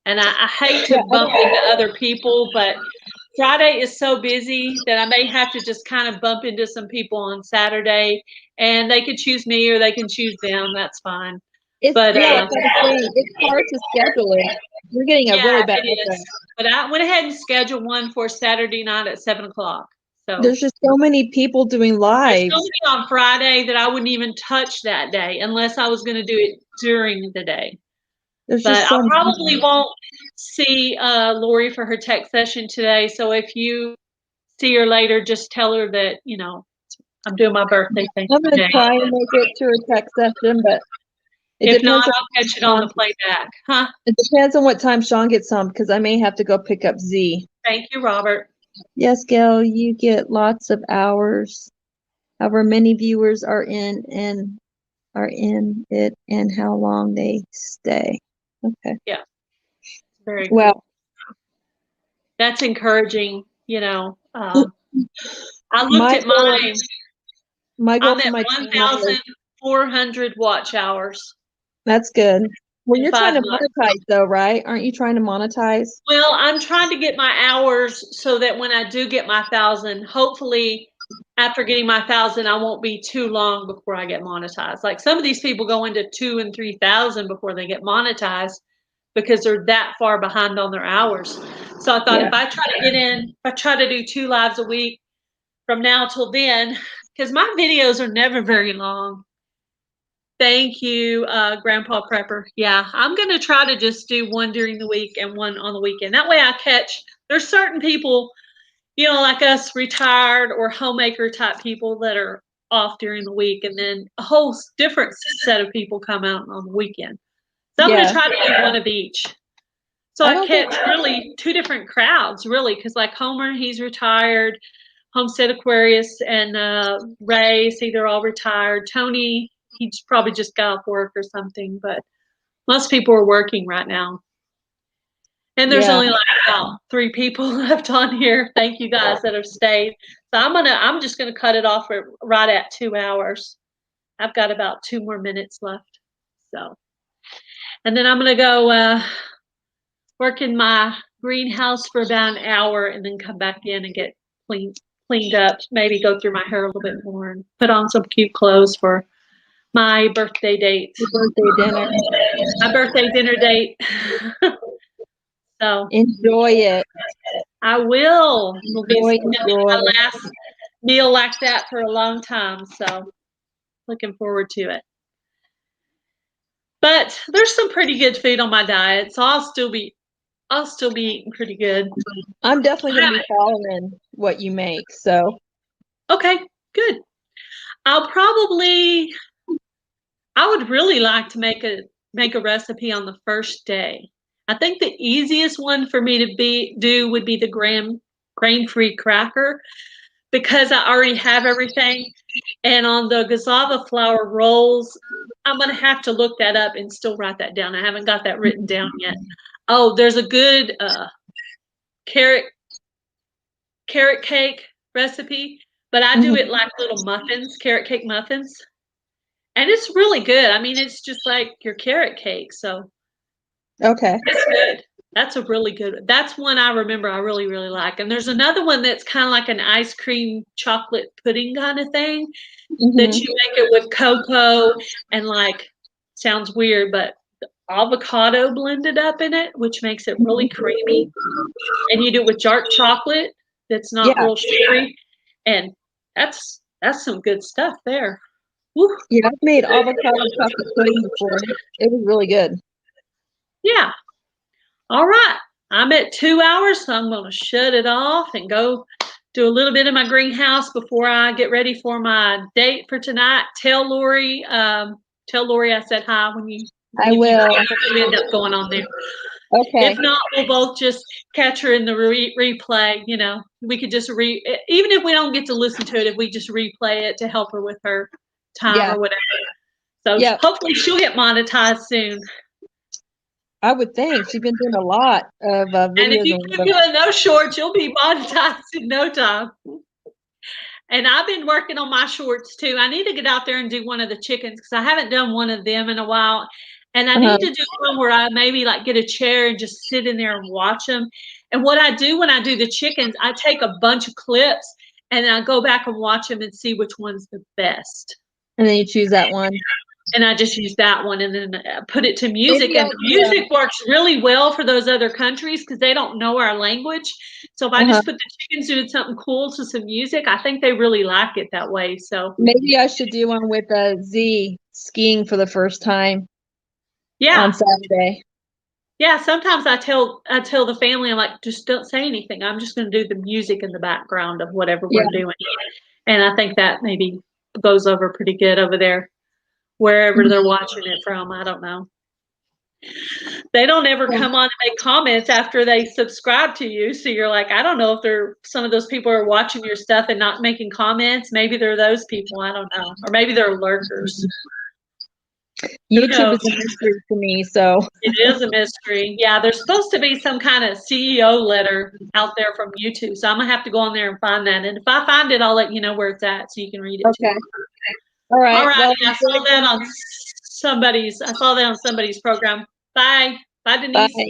And I hate to bump into other people, but Friday is so busy that I may have to just kind of bump into some people on Saturday, and they could choose me or they can choose them. That's fine. It's hard to schedule it. We're getting a really bad echo. But I went ahead and scheduled one for Saturday night at 7 o'clock. So there's just so many people doing lives. There's so many on Friday that I wouldn't even touch that day unless I was going to do it during the day. But I probably won't see Lori for her tech session today. So if you see her later, just tell her that, I'm doing my birthday thing I'm going to try and make it to her tech session, but if not, I'll catch it on the playback. Huh? It depends on what time Sean gets home, because I may have to go pick up Z. Thank you, Robert. Yes, Gail, you get lots of hours. However, many viewers are in it and how long they stay. Okay. Yeah. Very cool. Well, that's encouraging, I looked at mine. I'm at 1,400 watch hours. That's good. Well, you're trying to monetize though, right? Aren't you trying to monetize? Well, I'm trying to get my hours so that when I do get my 1,000, hopefully after getting my 1,000, I won't be too long before I get monetized. Like some of these people go into 2,000 and 3,000 before they get monetized because they're that far behind on their hours. So I thought if I try to do 2 lives a week from now till then, because my videos are never very long. Thank you, Grandpa Prepper. Yeah, I'm going to try to just do one during the week and one on the weekend. That way I there's certain people, like us retired or homemaker type people that are off during the week, and then a whole different set of people come out on the weekend. So I'm going to try to do one of each. So I catch really 2 different crowds, really, because like Homer, he's retired. Homestead Aquarius and Ray, see, they're all retired. Tony, he's probably just got off work or something, but most people are working right now. And there's only like about 3 people left on here. Thank you guys that have stayed. So I'm just gonna cut it off right at 2 hours. I've got about 2 more minutes left. So, and then I'm gonna go work in my greenhouse for about an hour and then come back in and get cleaned up, maybe go through my hair a little bit more and put on some cute clothes for my birthday date. My birthday dinner date. So enjoy it. I will. It'll be my last meal like that for a long time. So Looking forward to it. But there's some pretty good food on my diet, so I'll still be eating pretty good. I'm definitely going to be following what you make. So okay, good. I would really like to make a recipe on the first day. I think the easiest one for me to do would be the grain-free cracker, because I already have everything. And on the cassava flour rolls, I'm going to have to look that up and still write that down. I haven't got that written down yet. Oh, there's a good carrot cake recipe, but I do it like little muffins, carrot cake muffins. And it's really good. I mean, it's just like your carrot cake. So okay. it's good. That's a really good. That's one I remember I really, really like. And there's another one that's kind of like an ice cream chocolate pudding kind of thing that you make it with cocoa and like, sounds weird, but avocado blended up in it, which makes it really creamy. And you do it with dark chocolate that's not real sugary. And that's some good stuff there. Woo. Yeah, I've made avocado chocolate pudding before. It was really good. Yeah. All right. I'm at 2 hours, so I'm going to shut it off and go do a little bit in my greenhouse before I get ready for my date for tonight. Tell Lori I said hi when you. I will. You end up going on there. Okay. If not, we'll both just catch her in the replay. You know, we could just even if we don't get to listen to it, if we just replay it to help her with her time or whatever. So hopefully she'll get monetized soon. I would think. She's been doing a lot of videos. And if you keep doing those shorts, you'll be monetized in no time. And I've been working on my shorts too. I need to get out there and do one of the chickens because I haven't done one of them in a while. And I need to do one where I maybe like get a chair and just sit in there and watch them. And what I do when I do the chickens, I take a bunch of clips and then I go back and watch them and see which one's the best. And then you choose that one. And I just use that one and then put it to music. And the music works really well for those other countries because they don't know our language. So if I just put the chickens doing something cool to some music, I think they really like it that way. So maybe I should do one with Z skiing for the first time. Yeah. On Saturday. Yeah, sometimes I tell the family, I'm like, just don't say anything. I'm just going to do the music in the background of whatever we're doing. And I think that maybe goes over pretty good over there. Wherever they're watching it from, I don't know. They don't ever come on and make comments after they subscribe to you. So you're like, I don't know if some of those people are watching your stuff and not making comments. Maybe they're those people. I don't know. Or maybe they're lurkers. YouTube is a mystery to me, so. It is a mystery. Yeah, there's supposed to be some kind of CEO letter out there from YouTube. So I'm going to have to go on there and find that. And if I find it, I'll let you know where it's at so you can read it too. All right. Well, I saw that on somebody's program. Bye. Bye, Denise. Bye.